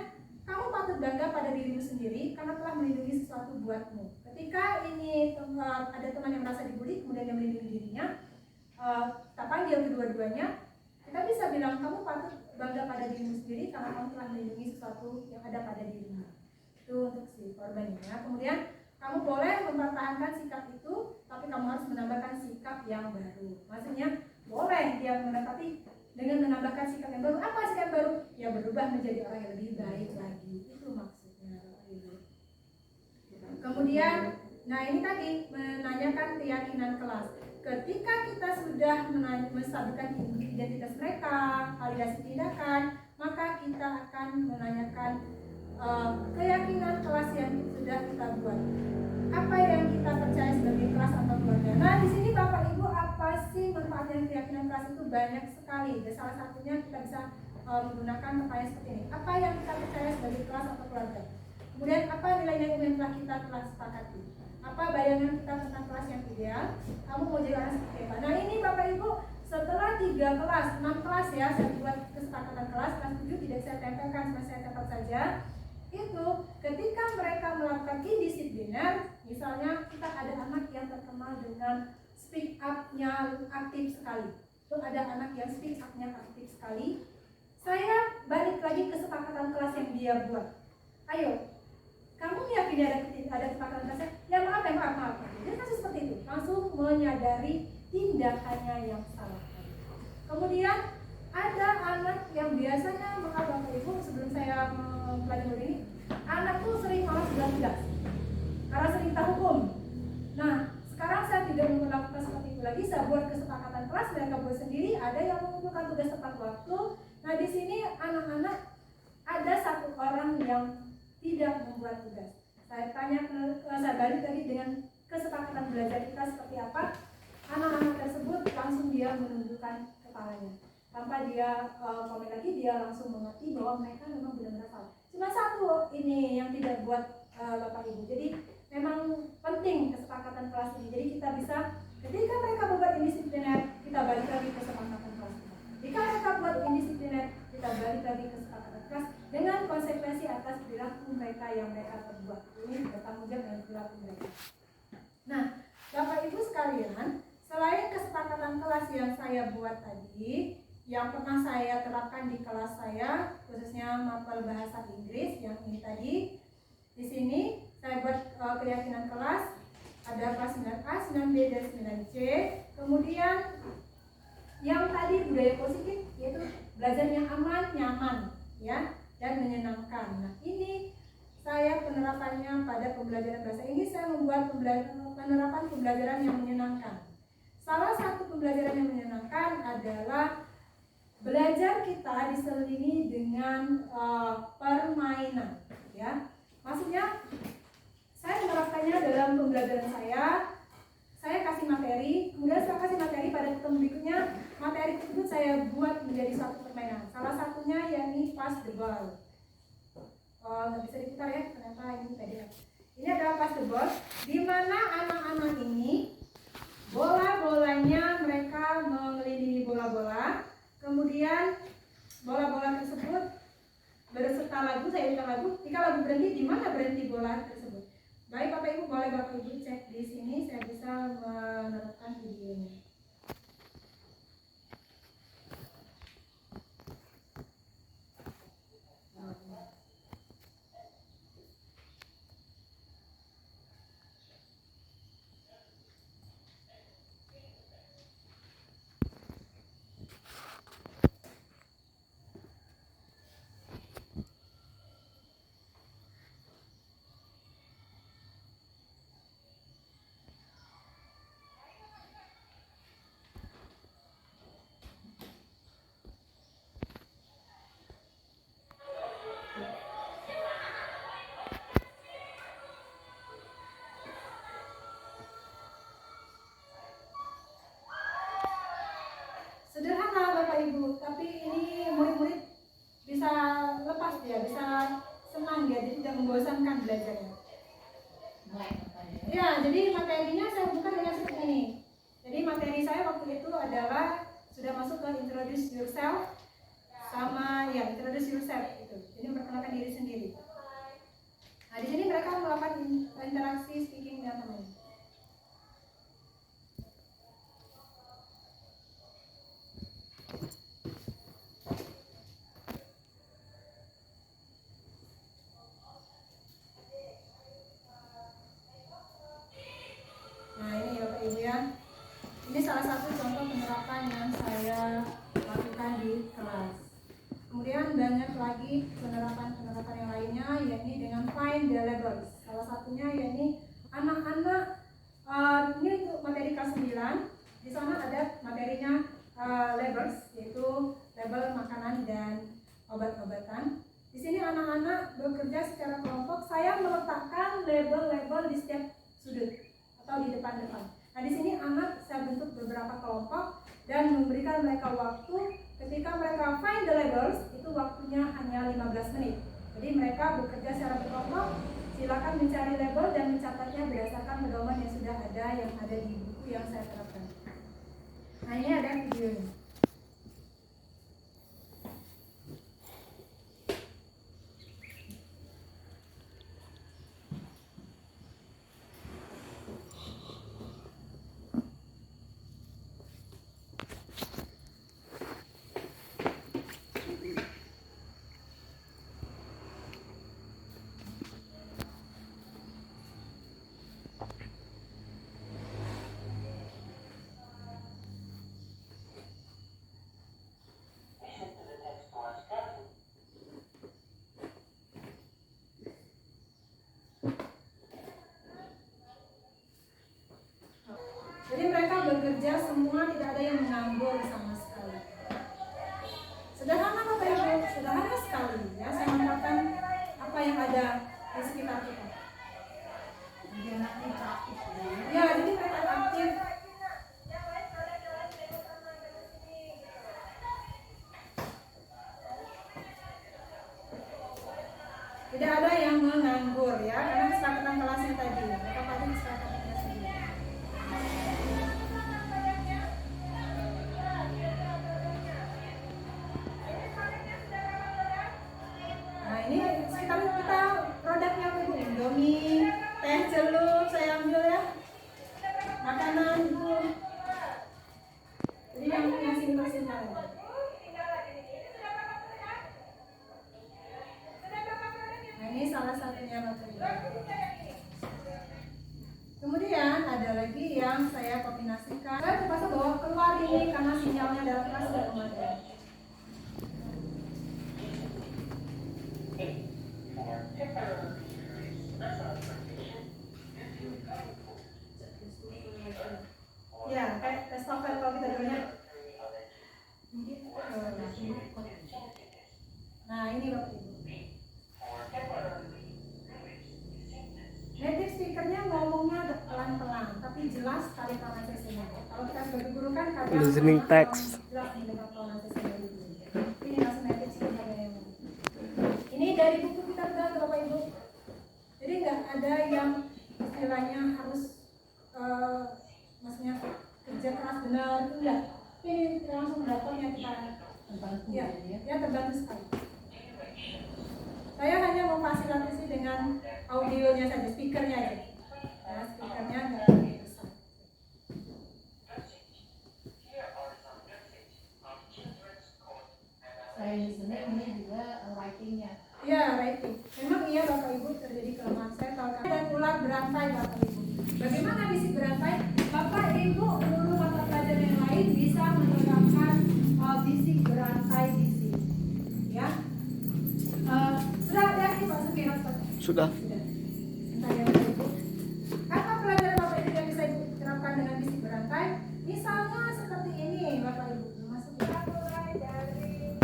kamu patut bangga pada dirimu sendiri karena telah melindungi sesuatu buatmu. Ketika ini ada teman yang merasa dibully, kemudian dia melindungi dirinya, kita panggil kedua-duanya, kita bisa bilang kamu patut bangga pada dirimu sendiri karena kamu telah melindungi sesuatu yang ada pada dirimu. Itu untuk si korbannya. Kemudian kamu boleh mempertahankan sikap itu, tapi kamu harus menambahkan sikap yang baru. Maksudnya boleh dia menempati dengan menambahkan sikap yang baru. Apa sikap baru? Ya berubah menjadi orang yang lebih baik lagi. Itu maksudnya. Kemudian, nah ini tadi menanyakan keyakinan kelas. Ketika kita sudah menstabilkan identitas mereka, validasi tindakan, maka kita akan menanyakan keyakinan kelas yang sudah kita buat. Apa yang kita percaya sebagai kelas atau keluarga. Nah di sini Bapak Ibu, apa sih manfaatnya keyakinan kelas itu banyak sekali. Dan salah satunya kita bisa menggunakan pertanyaan seperti ini. Apa yang kita percaya sebagai kelas atau keluarga? Kemudian apa nilai-nilai yang telah sepakati? Apa bayangan kita tentang kelas yang ideal? Kamu mau jadi orang seperti apa? Nah ini Bapak Ibu, setelah 3 kelas, 6 kelas ya, saya buat kesepakatan kelas 7 tidak saya tempelkan, cuma saya catat saja. Itu ketika mereka melakukan indisipliner, misalnya kita ada anak yang terkenal dengan speak up-nya aktif sekali. Itu ada anak yang speak up-nya aktif sekali. Saya balik lagi ke kesepakatan kelas yang dia buat. Ayo, kamu yakin ada kesepakatan kelasnya? Ya maaf. Jadi kasus seperti itu, langsung menyadari tindakannya yang salah. Kemudian ada anak yang biasanya, maaf Bapak Ibu, sebelum saya mempelajari ini, anak tuh sering malas belajar karena sering tak hukum. Nah, sekarang saya tidak melakukan seperti itu lagi. Saya buat kesepakatan kelas, mereka buat sendiri. Ada yang mengumpulkan tugas tepat waktu. Nah, di sini anak-anak ada satu orang yang tidak membuat tugas. Saya tanya, saya balik tadi dengan kesepakatan belajar kita seperti apa. Anak-anak tersebut langsung dia menundukkan kepalanya. Tanpa dia komen lagi, dia langsung mengerti bahwa mereka memang benar-benar salah. Cuma satu ini yang tidak buat Bapak Ibu. Jadi memang penting kesepakatan kelas ini. Jadi kita bisa, ketika mereka membuat indisipliner, kita balik lagi ke kesepakatan kelas. Jika mereka buat indisipliner, kita balik lagi ke kesepakatan kelas dengan konsekuensi atas perilaku mereka yang mereka perbuat. Ini bertanggung jawab dengan perilaku mereka. Nah, Bapak Ibu sekalian, selain kesepakatan kelas yang saya buat tadi, yang pernah saya terapkan di kelas saya, khususnya mapel bahasa Inggris yang ini tadi, di sini saya buat keyakinan kelas, ada kelas 9A, 9B, dan 9C. Kemudian yang tadi budaya positif, yaitu belajar yang aman, nyaman, ya, dan menyenangkan. Nah ini saya penerapannya pada pembelajaran bahasa Inggris, saya membuat penerapan pembelajaran yang menyenangkan. Salah satu pembelajaran yang menyenangkan adalah belajar kita diselilingi dengan permainan, ya. Maksudnya saya menerapkannya dalam pembelajaran saya kasih materi, kemudian saya kasih materi pada ketemu berikutnya, materi tersebut saya buat menjadi suatu permainan. Salah satunya yakni pass the ball. Nggak bisa diputar ya, ternyata ini PDF. Ini adalah pass the ball, di mana anak-anak ini bola-bolanya mereka mengelilingi bola-bola. Kemudian bola-bola tersebut berserta lagu, saya ulang lagu. Jika lagu berhenti, di mana berhenti bola tersebut? Baik Bapak Ibu, boleh Bapak Ibu cek di sini, saya bisa menerapkan videonya. Sederhana Bapak Ibu, tapi ini murid-murid bisa lepas dia, bisa senang dia, jadi tidak membosankan belajarnya. Ya, jadi materinya saya buka dengan seperti ini. Jadi materi saya waktu itu adalah sudah masuk ke introduce yourself sama ya introduce yourself itu. Jadi memperkenalkan diri sendiri. Nah, di sini mereka melakukan interaksi speaking dengan teman. Nah, ini Bapak Ibu ya. Ini salah satu contoh penerapan yang saya lakukan di kelas. Kemudian banyak lagi penerapan yang lainnya, yakni dengan find the labels. Salah satunya yakni anak-anak ini untuk materi kelas 9. Di sana ada materinya labels, yaitu label makanan dan obat-obatan. Di sini anak-anak bekerja secara kelompok. Saya meletakkan label-label di setiap sudut atau di depan-depan. Nah, di sini anak saya bentuk beberapa kelompok dan memberikan mereka waktu. Ketika mereka find the labels, itu waktunya hanya 15 menit. Jadi mereka bekerja secara berkelompok. Silakan mencari label dan mencatatnya berdasarkan pedoman yang sudah ada, yang ada di buku yang saya terapkan. Nah, ini ada videonya. Jadi mereka bekerja semua, tidak ada yang menganggur sama sekali. Sederhana Bapak Ibu, sederhana sekali ya. Saya manfaatkan apa yang ada di sekitar kita. Ya, jadi mereka aktif. Tidak ada yang menganggur ya, karena kesepakatan kelasnya tadi. Mereka pasti kesepakatan kelasnya juga. Nah, ini sekitar kita produknya apa Bu? Indomie, teh celup saya ambil ya. Makanan Bu. Jadi yang simpel-simpel. Nah, ini salah satunya Bapak Ibu. Kemudian ada lagi yang saya kombinasikan. Saya terpaksa bawa keluar ini karena sinyalnya dalam kelas tidak memadai. Ya, kayak tes TOEFL kalau kita dulunya. Nah, ini Bapak Ibu. Native speakernya ngomongnya pelan-pelan, tapi jelas sekali pronunciation-nya. Kalau kita sebagai guru kan kadang listening text. jelas mendengar pronunciation-nya dulu. Ini langsung native speaker-nya yang ngomong. Ini dari buku kita juga Bapak Ibu. Jadi nggak ada yang istilahnya harus maksudnya kerja keras benar, enggak. Ini langsung dapatnya kita terbantu Ya, ya. ya terbantu sekali. Saya hanya mau fasilitasi dengan audionya saja, speakernya aja. Nah, speakernya nggak terlalu besar. Selain listening ini juga writingnya. Ya, writing. Memang iya Bapak Ibu terjadi kelemahan saya kalau dan ular berantai Bapak Ibu. Bagaimana bisik berantai? Bapak Ibu guru mata pelajaran yang lain bisa menerapkan bisik berantai di sini. Ya. Sudah ada nih Pak Sukino? Sudah. Bentar ya Bapak Ibu. Apa pelajaran Bapak Ibu yang bisa Ibu terapkan dengan bisik berantai? Misalnya seperti ini Bapak Ibu. Masuk kita mulai dari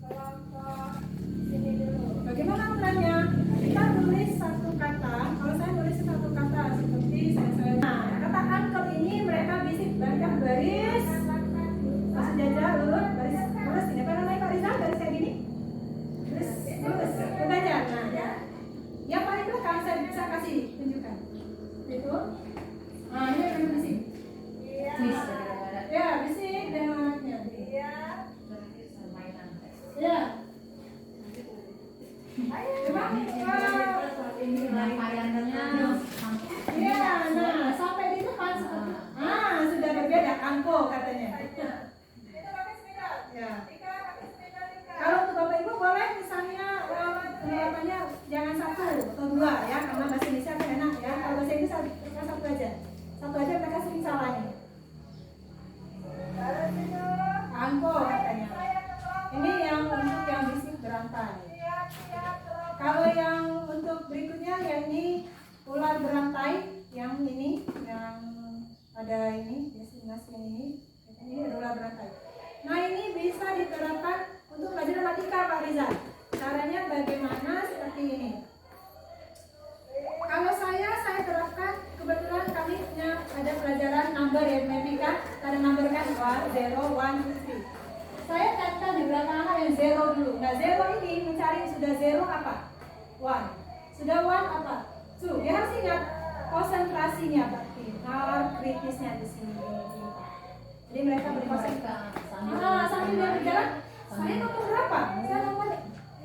kelompok sini dulu. Bagaimana mulanya? Kita tulis satu kata. Kalau saya tulis satu kata seperti saya. Nah, kata angkel ini mereka bisik banyak baris. Masuk jajar lurus baris lurus ini apa namanya Pak Rizal? Baris kayak gini. Lurus belajar. Nah, ya. Yang paling belakang saya bisa kasih tunjukkan. Itu. Nah, ini yang bisik. Twist ada. Ya, bisik dan anaknya. Iya. Mainan. Ya. Memang Penyampaiannya iya, nah sampai di depan seperti sudah berbeda angko katanya. Ya. Kalau untuk Bapak Ibu boleh misalnya penerapannya jangan satu atau dua ya, karena bahasa Indonesia kan enak ya. Kalau bahasa Inggris satu aja. Satu aja mereka sering salah nih. Angko katanya. Ini yang untuk yang bisik berantai. Kalau yang untuk berikutnya yang ini ular berantai, yang ini yang ada ini destinasi ini ular berantai. Nah ini bisa diterapkan untuk pelajaran matematika Pak Rizal. Caranya bagaimana seperti ini. Kalau saya terapkan kebetulan kami punya ada pelajaran number ya matematika, ada number kan 1, 0, 1, 2, 3. Saya katakan di belakang yang 0 dulu. Nah 0 ini mencari sudah 0 apa? 1. Sudah 1 apa? 2. Dia harus ingat konsentrasinya berarti. Kritisnya di sini. Jadi mereka berkonsentrasi. Sambil dia berjalan, saya nomor berapa? Saya nomor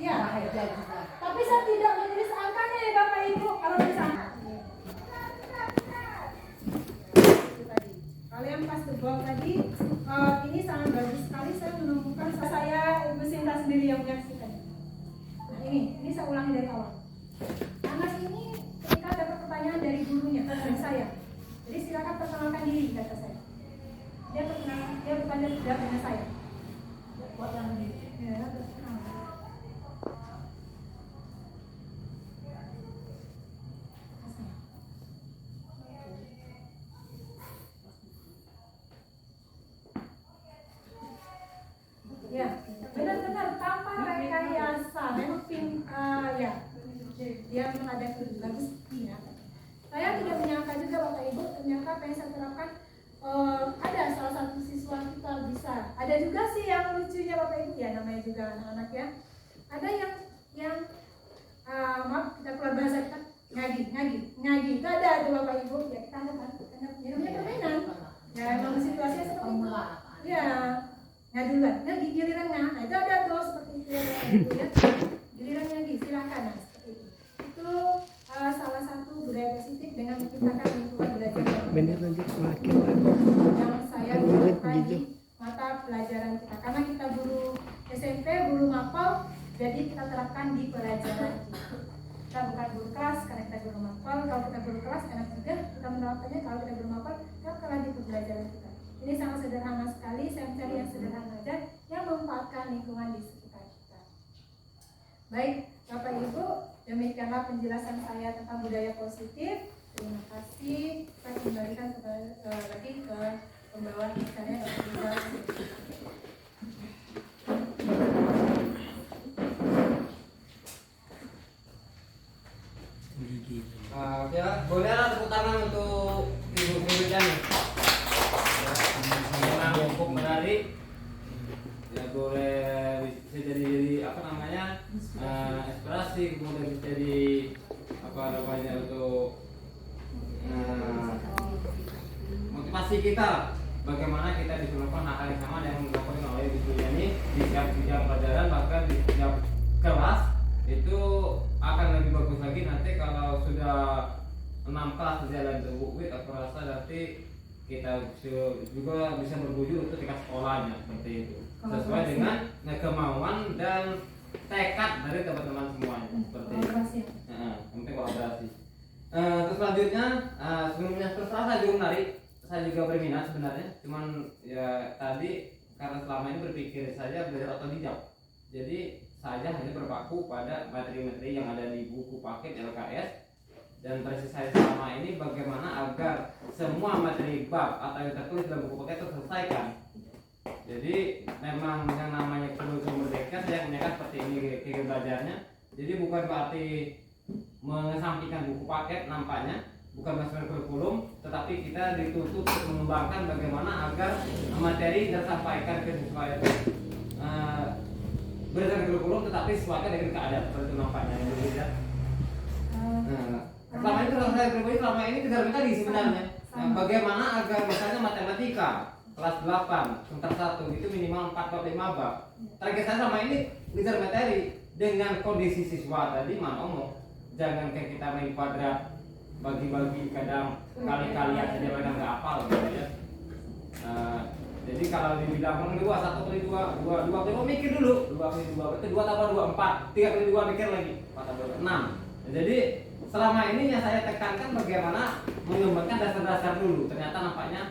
ya. Tapi saya tidak menulis angkanya ya Bapak Ibu. Kalau bisa kalau yang pas debol tadi ini sangat bagus sekali. Saya menemukan saya Ibu Sinta sendiri yang menyaksikan. Nah ini saya ulangi dari awal. Anak ini ketika dapat pertanyaan dari gurunya dari saya, jadi silakan perkenalkan diri kata saya. Dia bertanya dengan saya. Buat yang ini. Ya, ya, benar-benar tanpa rekayasa. Memang ya, dia memang ada bagus. Ya. Saya tidak menyangka juga Bapak Ibu, ternyata apa yang saya terapkan ada salah satu siswa kita bisa. Ada juga sih yang lucunya Bapak Ibu ya, namanya juga anak-anak ya. Ada yang maaf kita keluar bahasa kita ngagi itu ada tuh Bapak Ibu ya, kita anggap namanya permainan. Ya memang situasinya seperti itu. Ya. Duluan, giliran nah itu ada tuh seperti itu ya, giliran ngagi silakan nah seperti itu. Itu salah satu budaya positif dengan menciptakan lingkungan belajar yang saya gunakan di mata pelajaran kita, karena kita guru SMP, guru mapel, jadi kita terapkan di pelajaran kita bukan guru kelas karena kita guru mapel. Kalau kita guru kelas enak juga kita menerapkannya, kalau kita guru mapel kita di pelajaran kita. Ini sangat sederhana sekali, saya mencari yang sederhana aja yang memanfaatkan lingkungan di sekitar kita. Baik, Bapak Ibu, demikianlah penjelasan saya tentang budaya positif. Terima kasih. Saya kembalikan lagi ke pembawa acaranya Dr. Rizal. Ya, boleh tepuk tangan untuk Ibu Firdan. Cukup menarik ya, boleh bisa jadi apa namanya inspirasi, kemudian bisa jadi apa namanya untuk motivasi kita bagaimana kita diperlukan hal yang sama yang dilakukan oleh Ibu Yani di setiap bidang pelajaran, bahkan di setiap kelas itu akan lebih bagus lagi nanti kalau sudah 6 kelas berjalan terbuka. Aku rasa nanti kita juga bisa berwujud untuk tingkat sekolahnya seperti itu, sesuai dengan kemauan dan tekad dari teman-teman semuanya seperti itu. Penting kolaborasi. Terus selanjutnya, sebelumnya saya juga menarik, saya juga berminat sebenarnya, cuman ya tadi karena selama ini berpikir saja belajar otodidak, jadi saya hanya berpaku pada materi-materi yang ada di buku paket LKS, dan prinsip saya selama ini bagaimana agar semua materi bab atau yang tertulis dalam buku paket itu terselesaikan. Jadi memang yang namanya kurikulum merdeka saya menyampaikan seperti ini kegiatan belajarnya. Jadi bukan berarti mengesampingkan buku paket nampaknya, bukan masukkan kurikulum, tetapi kita dituntut untuk mengembangkan bagaimana agar materi tersampaikan ke siswa itu berdasarkan kurikulum tetapi sesuaikan dengan keadaan seperti itu nampaknya ya. Selama ini kalau saya pribadi selama ini kejar tadi sebenarnya bagaimana agar misalnya matematika kelas 8 semester 1 itu minimal 4 atau 5 bab. Target saya sama ini ngejar materi dengan kondisi siswa tadi mau jangan kayak kita main kuadrat bagi-bagi kadang kali-kalian saja mereka nggak hafal gitu ya. Jadi kalau dibilang 2 1 kali 2 2 kali 2 mikir dulu 2 kali 2 berarti 2 tambah 2 4 3 kali 2 mikir lagi 4 tambah 2 6. Jadi selama ini yang saya tekankan bagaimana mengembangkan dasar-dasar dulu. Ternyata nampaknya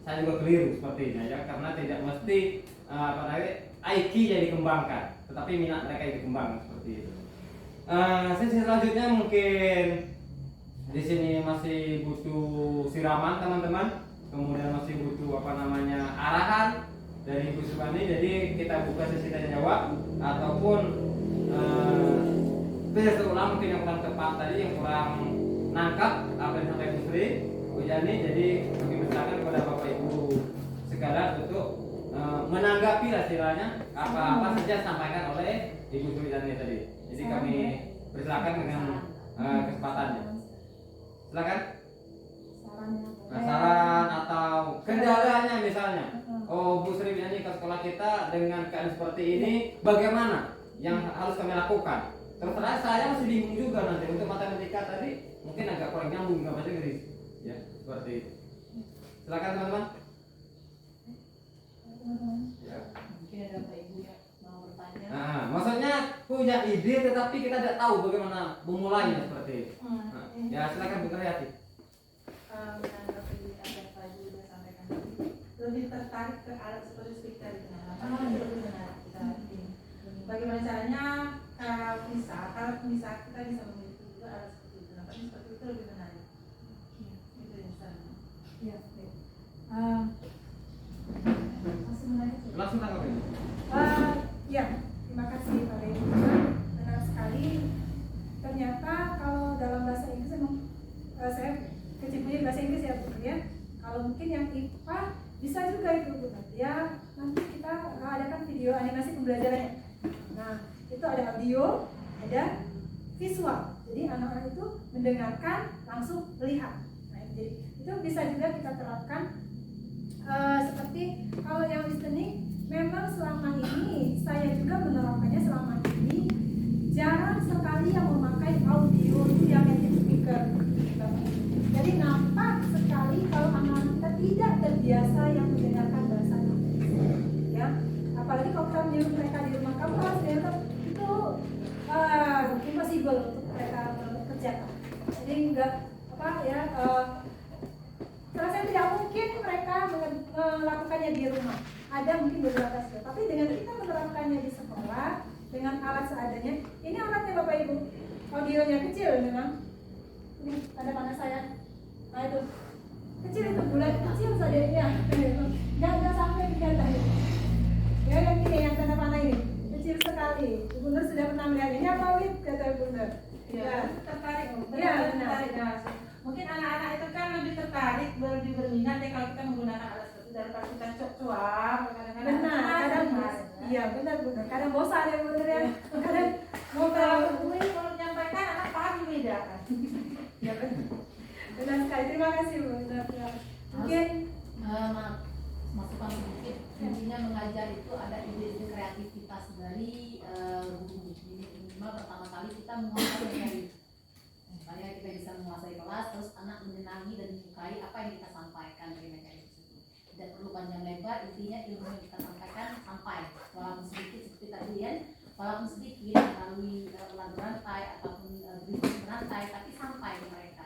saya juga keliru sepertinya ya, karena tidak mesti IQ yang dikembangkan, tetapi minat mereka yang dikembangkan seperti itu. Sesi selanjutnya mungkin di sini masih butuh siraman teman-teman, kemudian masih butuh arahan dari Ibu Subani. Jadi kita buka sesi tanya jawab ataupun bisa ulang mungkin yang kurang tepat tadi, yang kurang nangkap apa yang sampai Bu Sri, Bu Yani. Jadi kami persilakan kepada Bapak Ibu sekalian untuk menanggapi istilahnya apa saja sampaikan oleh Ibu Sri Yani tadi. Jadi kami persilakan dengan kesempatannya. Silakan. Saran atau kendalanya misalnya. Oh, Bu Sri Yani ke sekolah kita dengan keadaan seperti ini, bagaimana yang harus kami lakukan? Terus saya masih bingung juga nanti untuk matematika tadi mungkin agak kurang nyambung dengan bahasa Inggris, ya seperti itu. Silakan teman-teman. Ya. Mungkin ada Bapak Ibu yang mau bertanya. Maksudnya punya ide tetapi kita tidak tahu bagaimana memulainya seperti itu. Ya silakan Bu Karyati. Menanggapi apa yang Pak Ibu sudah sampaikan tadi, lebih tertarik ke alat seperti speaker itu. Lebih menarik kita. Bagaimana caranya kalau bisa kita bisa memiliki juga alat seperti itu. Nampaknya seperti itu lebih menarik. Itu yang misalnya. Iya, baik. Langsung tanggapi. Ya, terima kasih Pak Ibu. Benar sekali. Ternyata kalau dalam bahasa Inggris memang saya kecimpungnya bahasa Inggris ya Bu ya. Kalau mungkin yang IPA bisa juga itu Bu. Ya, nanti kita adakan video animasi pembelajarannya. Nah, itu ada audio, ada visual. Jadi anak-anak itu mendengarkan langsung melihat. Nah, jadi itu bisa juga kita terapkan seperti kalau yang listening memang selama ini saya juga menerapkannya selama ini jarang sekali yang memakai audio itu yang native speaker. Jadi nampak sekali kalau anak-anak kita tidak terbiasa yang mendengarkan bahasa Inggris. Ya, apalagi kalau kita menyuruh mereka di rumah kampus itu impossible untuk mereka kerjakan. Jadi enggak rasanya tidak mungkin mereka melakukannya di rumah. Ada mungkin beberapa skill, tapi dengan kita menerapkannya di sekolah dengan alat seadanya. Ini alatnya Bapak Ibu, audionya kecil memang. Ini ada panas saya. Nah itu kecil, itu bulat kecil saja ya. Nggak sampai kelihatan. Ya yang ini yang tanda panah ini kecil sekali. Ibu Nur sudah pernah melihat ini apa Wid? Kata Ibu Nur. Ya, tertarik. Ya benar. Mungkin anak-anak itu kan lebih tertarik, lebih berminat ya kalau kita menggunakan alat seperti daripada kita cok-coak. Kadang iya benar. Kadang bosan ya benar ya. Kadang mau terlalu kalau menyampaikan anak paham beda kan. Ya benar sekali. Terima kasih Bu. Mungkin masukan sedikit. Intinya mengajar itu ada ide-ide kreativitas dari guru. Jadi minimal pertama kali kita menguasai materi, supaya kita bisa menguasai kelas, terus anak menyenangi dan menyukai apa yang kita sampaikan dari materi tersebut. Tidak perlu panjang lebar, intinya ilmu yang kita sampaikan sampai, walaupun sedikit seperti tadi ya, walaupun sedikit melalui ulang berantai ataupun berisik berantai, tapi sampai ke mereka.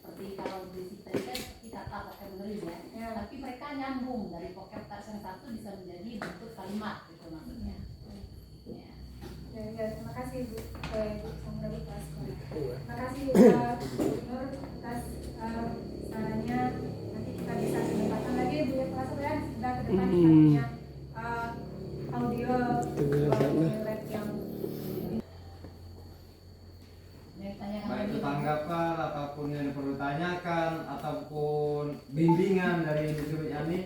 Seperti kalau berisik tadi kan seperti kata vocabulary ya, tapi mereka nyambung dari vocab yang satu bisa menjadi bentuk kalimat gitu maksudnya. Ya. Ya, terima kasih Bu, Bu Samra Bu Prasko. Terima kasih Nur atas sarannya. Nanti kita bisa kesempatan lagi Bu ya Prasko ya. Sudah ke depan kita punya audio lab yang Baik itu tanggapan ataupun yang perlu ditanyakan ataupun bimbingan dari Ibu Yani,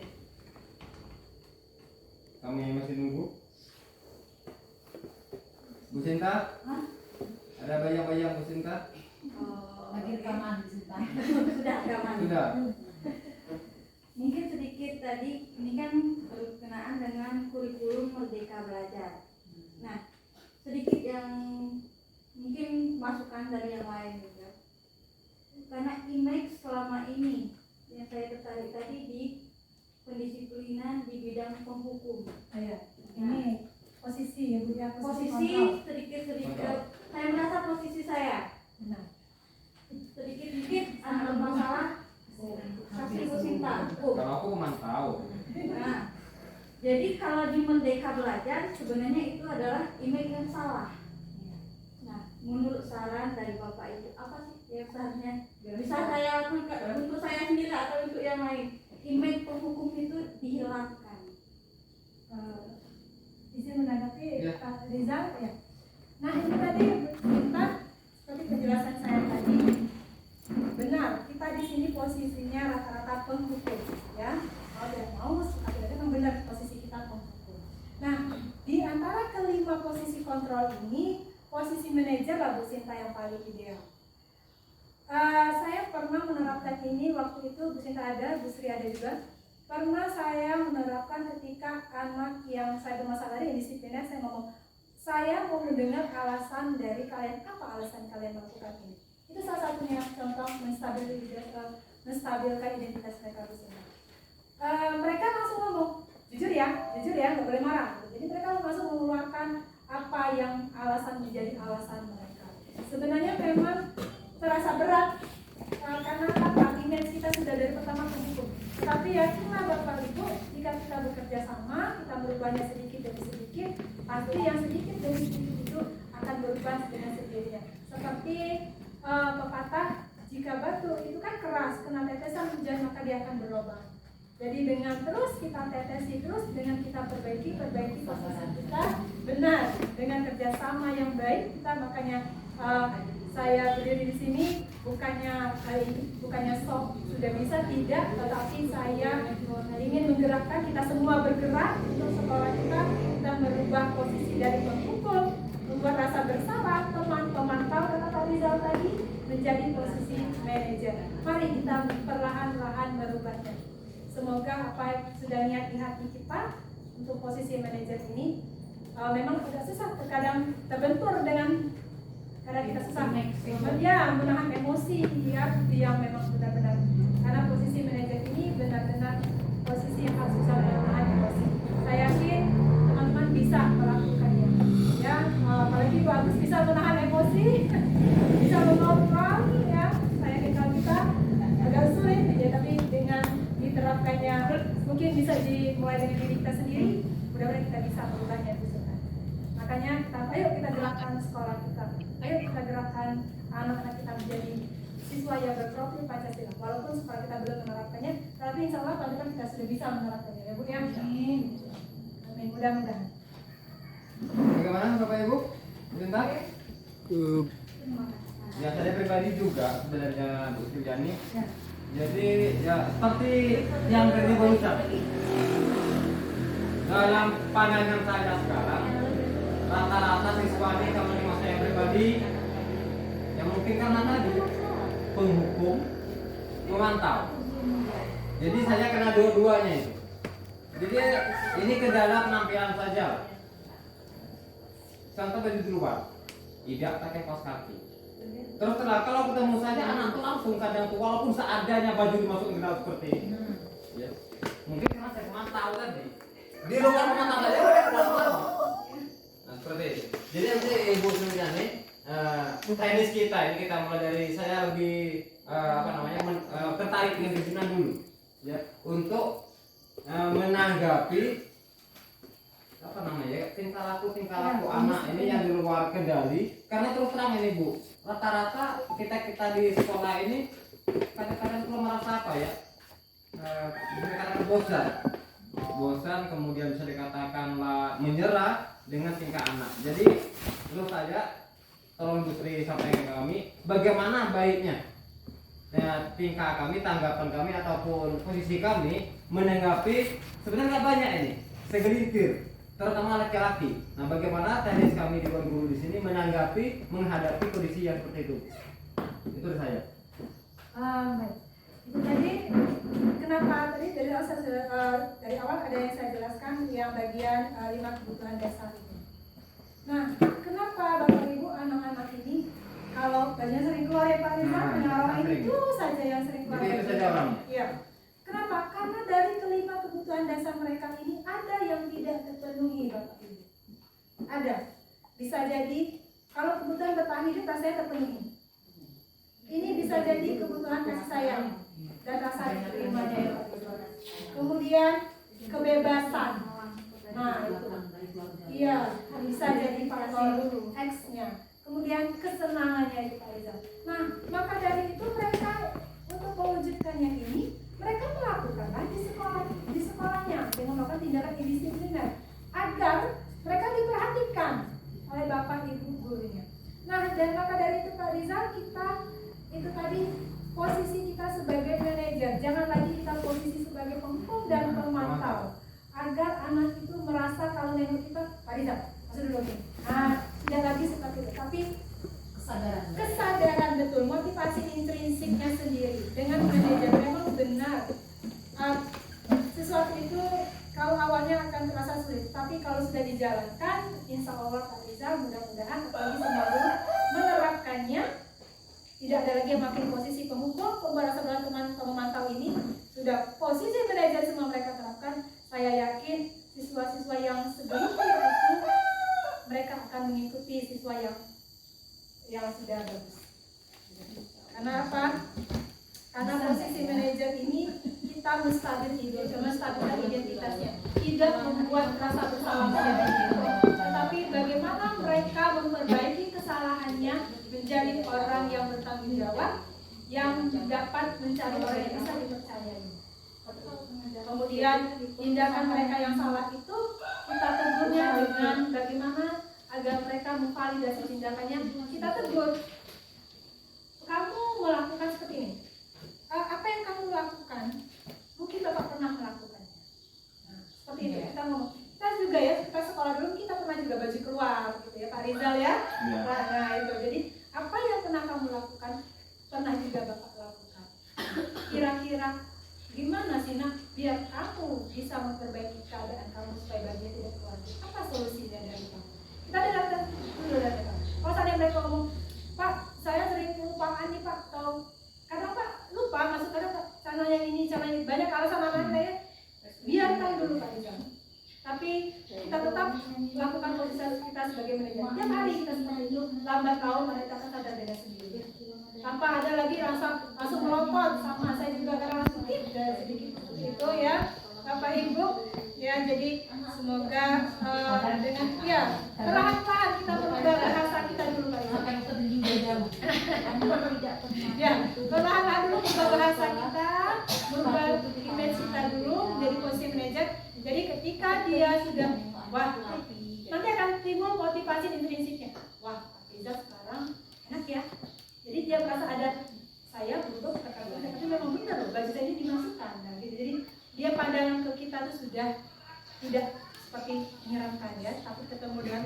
kami masih nunggu. Bu Sinta, ada bayang-bayang Bu Sinta? Lagi rekaman di situ. Sudah rekaman. Sudah. Mungkin sedikit tadi ini kan berkenaan dengan kurikulum Merdeka Belajar. Nah, sedikit yang mungkin masukan dari yang lain juga. Karena image selama ini yang saya tertarik tadi di pendisiplinan di bidang penghukum. ini posisi ya Bu ya, Posisi kontrol. sedikit-sedikit saya merasa posisi saya Benar. sedikit-sedikit ada masalah saksi Bu Sinta. Kalau aku mantau. Nah, jadi kalau di Merdeka Belajar sebenarnya itu adalah image yang salah. Nah, menurut saran dari Bapak Ibu apa sih yang seharusnya bisa saya lakukan untuk saya sendiri atau untuk yang lain? Image penghukum itu dihilangkan. Izin menanggapi Ya. Pak Rizal ya. Nah ini tadi kita seperti penjelasan saya tadi, benar kita di sini posisinya rata-rata penghukum ya. Kalau tidak mau akhirnya memang benar posisi kita penghukum. Nah di antara kelima posisi kontrol ini posisi manajer lah Bu Sinta yang paling ideal. Saya pernah menerapkan ini waktu itu Bu Sinta ada, Bu Sri ada juga. Pernah saya menerapkan ketika anak yang saya bermasalah dari disipliner, saya ngomong, saya mau mendengar alasan dari kalian, apa alasan kalian melakukan ini. Itu salah satunya contoh menstabilkan identitas mereka bersama. Mereka langsung ngomong, jujur ya, nggak boleh marah. Jadi mereka langsung mengeluarkan apa yang alasan menjadi alasan mereka. Sebenarnya memang terasa berat karena apa? Image kita sudah dari pertama penghukum. Tapi yakinlah Bapak Ibu, jika kita bekerja sama, kita berubahnya sedikit demi sedikit, pasti yang sedikit demi sedikit itu akan berubah dengan sendirinya. Seperti pepatah, jika batu itu kan keras, kena tetesan hujan maka dia akan berlubang. Jadi dengan terus kita tetesi terus, dengan kita perbaiki posisi kita, benar dengan kerjasama yang baik kita makanya saya berdiri di sini bukannya sok sudah bisa, tidak, tetapi saya ingin menggerakkan kita semua bergerak untuk sekolah kita merubah posisi dari penghukum, membuat rasa bersalah, teman pemantau kata Pak Rizal tadi menjadi posisi manajer. Mari kita perlahan-lahan merubahnya. Semoga apa yang sudah niat di hati kita untuk posisi manajer ini memang agak susah, terkadang terbentur dengan karena kita susah menahan emosi yang memang benar-benar, karena posisi manajer ini benar-benar posisi yang harus bisa menahan emosi. Saya yakin teman-teman bisa melakukannya ya, apalagi Bu Agus bisa menahan emosi bisa mengontrol ya. Saya yakin kita agak sulit ya, tapi dengan diterapkannya mungkin bisa dimulai dari diri kita sendiri, mudah-mudahan kita bisa merubahnya. Makanya ayo kita gerakkan sekolah kita, ayo kita gerakkan anak-anak kita menjadi siswa yang berprofil Pancasila. Walaupun sekolah kita belum menerapkannya, tapi insya Allah tahun depan kita sudah bisa menerapkannya ya Bu ya. Amin. Amin, mudah-mudahan. Bagaimana Bapak Ibu? Sebentar. Ya saya pribadi juga sebenarnya Bu Sri Yani. Ya. Jadi ya seperti yang tadi barusan. Dalam pandangan saya sekarang, rata-rata siswa ini kalau di masa yang pribadi, yang mungkin karena tadi penghukum, memantau. Jadi saya kena dua-duanya itu. Jadi ini kendala penampilan saja. Contoh baju di luar, tidak pakai kaos kaki. Terus terang kalau ketemu saja anak tuh langsung kadang tuh walaupun seadanya baju dimasukin ke dalam seperti ini. Ya. Mungkin karena saya cuma tahu tadi di luar rumah tangga aja mereka keluar. Nah seperti itu. Jadi nanti ibu sekalian nih teknis kita ini kita mulai dari saya lebih tertarik dengan bikinan dulu ya untuk menanggapi tingkah laku anak ini yang di luar kendali. Karena terus terang ini Bu, rata-rata kita di sekolah ini kadang-kadang perlu merasa apa ya, dikatakan bosan, kemudian bisa dikatakanlah menyerah dengan tingkah anak. Jadi terus saja tolong Bu Sri sampaikan ke kami bagaimana baiknya tingkah kami, tanggapan kami ataupun posisi kami menanggapi sebenarnya banyak ini segelintir terutama laki-laki. Nah, bagaimana teknis kami di guru di sini menghadapi kondisi yang seperti itu? Itu dari saya. Baik. Itu tadi kenapa tadi dari awal ada yang saya jelaskan yang bagian 5 kebutuhan dasar itu. Nah, kenapa Bapak Ibu anak-anak ini kalau bajunya sering keluar ya Pak Rizal, orang itu saja yang sering keluar. Jadi itu saja orangnya. Iya. Kenapa? Karena dari kelima kebutuhan dasar mereka ini ada yang tidak terpenuhi Bapak Ibu. Ada. Bisa jadi kalau kebutuhan bertahan hidup rasanya terpenuhi. Ini bisa jadi kebutuhan kasih sayang dan rasa diterimanya ya Pak Ibu. Kemudian kebebasan. Nah itu. Iya, bisa jadi faktor X-nya. Kemudian kesenangannya itu Pak Rizal. Nah, maka dari itu mereka untuk mewujudkannya ini mereka melakukanlah di sekolahnya dengan melakukan tindakan indisipliner agar mereka diperhatikan oleh bapak ibu gurunya. Nah, dan maka dari itu Pak Rizal, kita itu tadi posisi kita sebagai manajer, jangan lagi kita posisi sebagai penghukum dan pemantau agar anak itu merasa kalau nengok kita Pak Rizal masuk dulu nih. Nah, tidak lagi seperti itu, tapi kesadaran betul, motivasi intrinsiknya sendiri dengan manajer memang benar. Sesuatu itu kalau awalnya akan terasa sulit, tapi kalau sudah dijalankan, insya Allah Pak Rizal mudah-mudahan apalagi selalu menerapkannya, tidak ada lagi yang makin posisi penghukum, pembahasan dengan teman pemantau ini sudah posisi manajer semua mereka terapkan. Saya yakin siswa-siswa yang segelintir itu mereka akan mengikuti siswa yang sudah bagus. Karena apa? Karena posisi manajer ini kita menstabilkan identitasnya, tidak membuat rasa bersalah pada diri, tetapi bagaimana mereka memperbaiki kesalahannya menjadi orang yang bertanggung jawab, yang dapat mencari orang yang bisa dipercayai. Kemudian tindakan mereka yang salah itu kita tegurnya dengan bagaimana agar mereka memvalidasi tindakannya. Kita tegur, kamu melakukan seperti ini, apa yang kamu lakukan mungkin Bapak pernah melakukannya. Nah, seperti itu kita ngomong. Kita juga ya, kita sekolah dulu kita pernah juga baju keluar gitu ya Pak Rizal ya. Nah itu, jadi apa yang pernah kamu lakukan pernah juga Bapak lakukan. Kira-kira gimana sih nak biar kamu bisa memperbaiki keadaan kamu supaya bajunya tidak keluar? Apa solusinya dari kamu? Kita datang dulu datang. Kalau tadi mereka ngomong, Pak, saya sering kelupaan nih Pak, atau karena Pak lupa masuk ada channel yang ini, channel ini, banyak alasan alasan saya. Biarkan dulu Pak Rizal. Tapi kita tetap melakukan posisi kita sebagai manajer. Tiap hari kita seperti itu, lambat laun mereka akan sadar dengan sendiri. Tanpa ada lagi langsung melompat sama saya juga karena langsung sedikit itu ya Bapak Ibu ya. Jadi semoga dengan ya perlahan-lahan kita merubah bahasa kita dulu Pak Rizal. Ya perlahan-lahan dulu merubah bahasa kita, merubah image kita dulu menjadi posisi manajer. Jadi ketika dia sudah wah nanti akan timbul motivasi intrinsiknya. Wah Pak Rizal sekarang enak ya. Jadi dia merasa ada saya butuh kata-kata, tapi memang benar loh baju saya ini dimasukkan. Nah, gitu. Jadi dia pandangan ke kita tuh sudah tidak seperti menyeramkan ya, takut ketemu dengan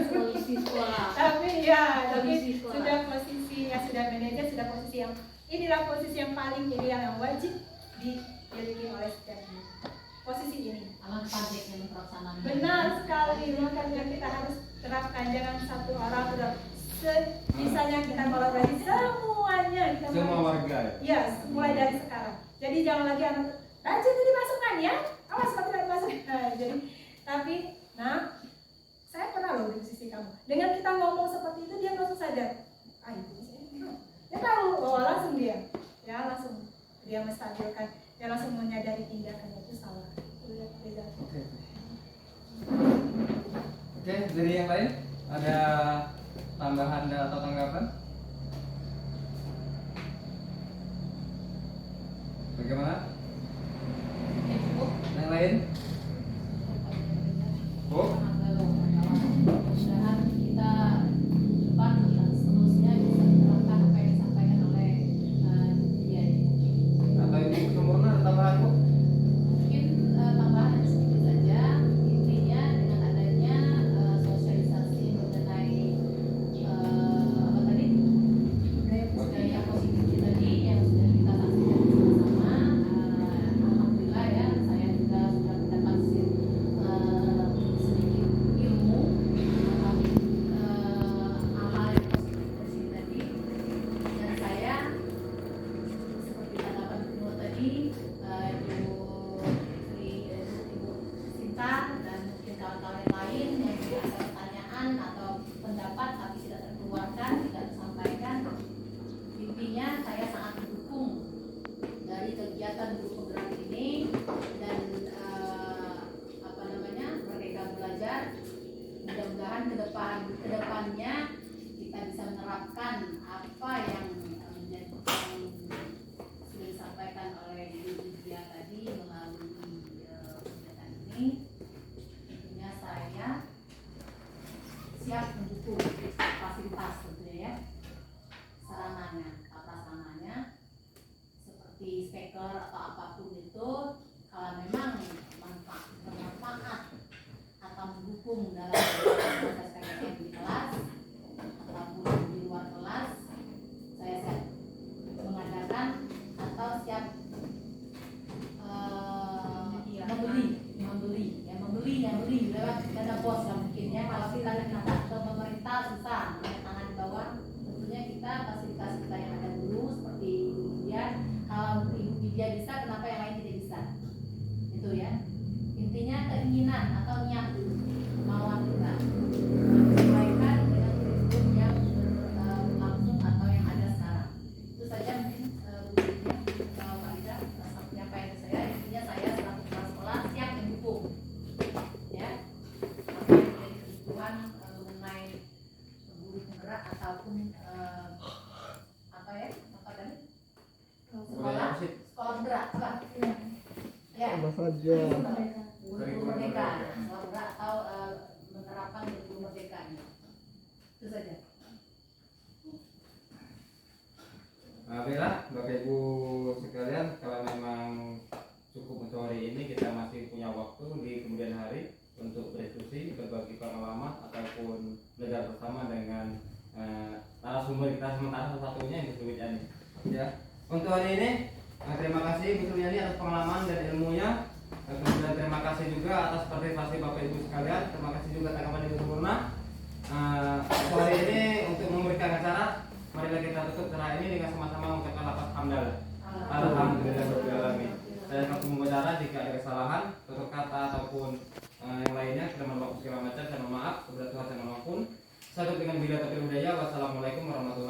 Polisi sekolah. tapi sudah posisi ya, sudah manajer, sudah posisi yang inilah posisi yang paling ideal yang wajib dimiliki oleh setiap guru. posisi ini. Alangkah baiknya melaksanakan. Benar sekali, makanya kita harus terapkan, jangan satu orang udah misalnya kita kolaborasi semuanya kita Semua mulai- warga. Iya, mulai dari sekarang. Jadi jangan lagi anak rajin itu dimasukkan ya, awas kalau tidak dimasukkan. Nah, jadi tapi, nah, saya pernah loh di sisi kamu. Dengan kita ngomong seperti itu dia langsung sadar. Ah, itu saya. Dia tahu, oh langsung dia, ya langsung dia menstabilkan, dia langsung menyadari tindakannya itu salah. Itu ya, beda. Oke, dari yang lain ada tambahan atau tanggapan? Bagaimana? Cukup. Yang lain? Bu? Mudah-mudahan kita depan dan seterusnya bisa menerapkan apa yang disampaikan oleh dia. Atau Ibu Sempurna ada tambahan, Bu? Mungkin tambahan sedikit saja, intinya dengan adanya sosialisasi mengenai apa tadi, budaya positif tadi yang sudah kita saksikan bersama-sama. Alhamdulillah ya, saya juga sudah mendapat sedikit ilmu tentang hal-hal yang positif tadi, dan saya seperti tanggapan Ibu tadi, Ibu Sinta dan mungkin kawan-kawan yang lain yang juga ada pertanyaan atau pendapat tapi tidak terkeluarkan, tidak tersampaikan. Intinya saya sangat mendukung dari kegiatan grup penggerak ini dan apa namanya, Merdeka Belajar. Mudah-mudahan kedepannya kita bisa menerapkan apa yang menjadi sudah disampaikan oleh Ibu Lydia tadi melalui kegiatan ini. Tentunya saya siap mendukung fasilitas tentunya ya, sarananya, tata sananya seperti speaker atau apapun itu, kalau memang bermanfaat atau mendukung dalam proses PKM di kelas ataupun di luar kelas, saya siap mengadakan atau siap membeli lewat dana bos lah mungkin ya. Kalau kita minta ke pemerintah susah, punya tangan di bawah. Tentunya kita fasilitas kita yang ada dulu seperti Ibu Widya. Kalau Ibu Widya bisa, kenapa yang lain tidak bisa? Itu ya. Intinya keinginan atau niat dulu, kemauan kita menyesuaikan dengan kurikulum yang berlangsung atau yang ada sekarang. Itu saja mungkin Bu Widya, Pak Ida menyampaikan ke saya. Intinya saya selaku kepala sekolah siap mendukung ya apa yang menjadi kebutuhan mengenai guru penggerak ataupun apa ya, apa tadi, sekolah penggerak apa ya, guru merdeka, sekolah penggerak atau menerapkan guru merdeka ini. Itu saja. Baiklah, Bapak Ibu sekalian, kalau memang cukup untuk hari ini, kita masih punya waktu di kemudian hari untuk berdiskusi, berbagi pengalaman ataupun belajar bersama dengan narasumber kita sementara satu-satunya yang disebut ini. Ya, untuk hari ini terima kasih Bu Suryani atas pengalaman dan ilmunya. Kemudian terima kasih juga atas partisipasi Bapak Ibu sekalian. Terima kasih juga tanggapan Ibu Sempurna. Untuk hari ini untuk memberikan acara, marilah kita tutup acara ini dengan sama-sama mengucapkan lafaz hamdalah. Alhamdulillahirobbilalamin. Saya akan membicara jika ada kesalahan, tutur kata ataupun yang lainnya, kita mohon maaf segala macam. Saya mohon maaf kepada Tuhan yang Maha Ampun. Saya tutup dengan bila taufiq hidayah. Wassalamualaikum warahmatullahi wabarakatuh.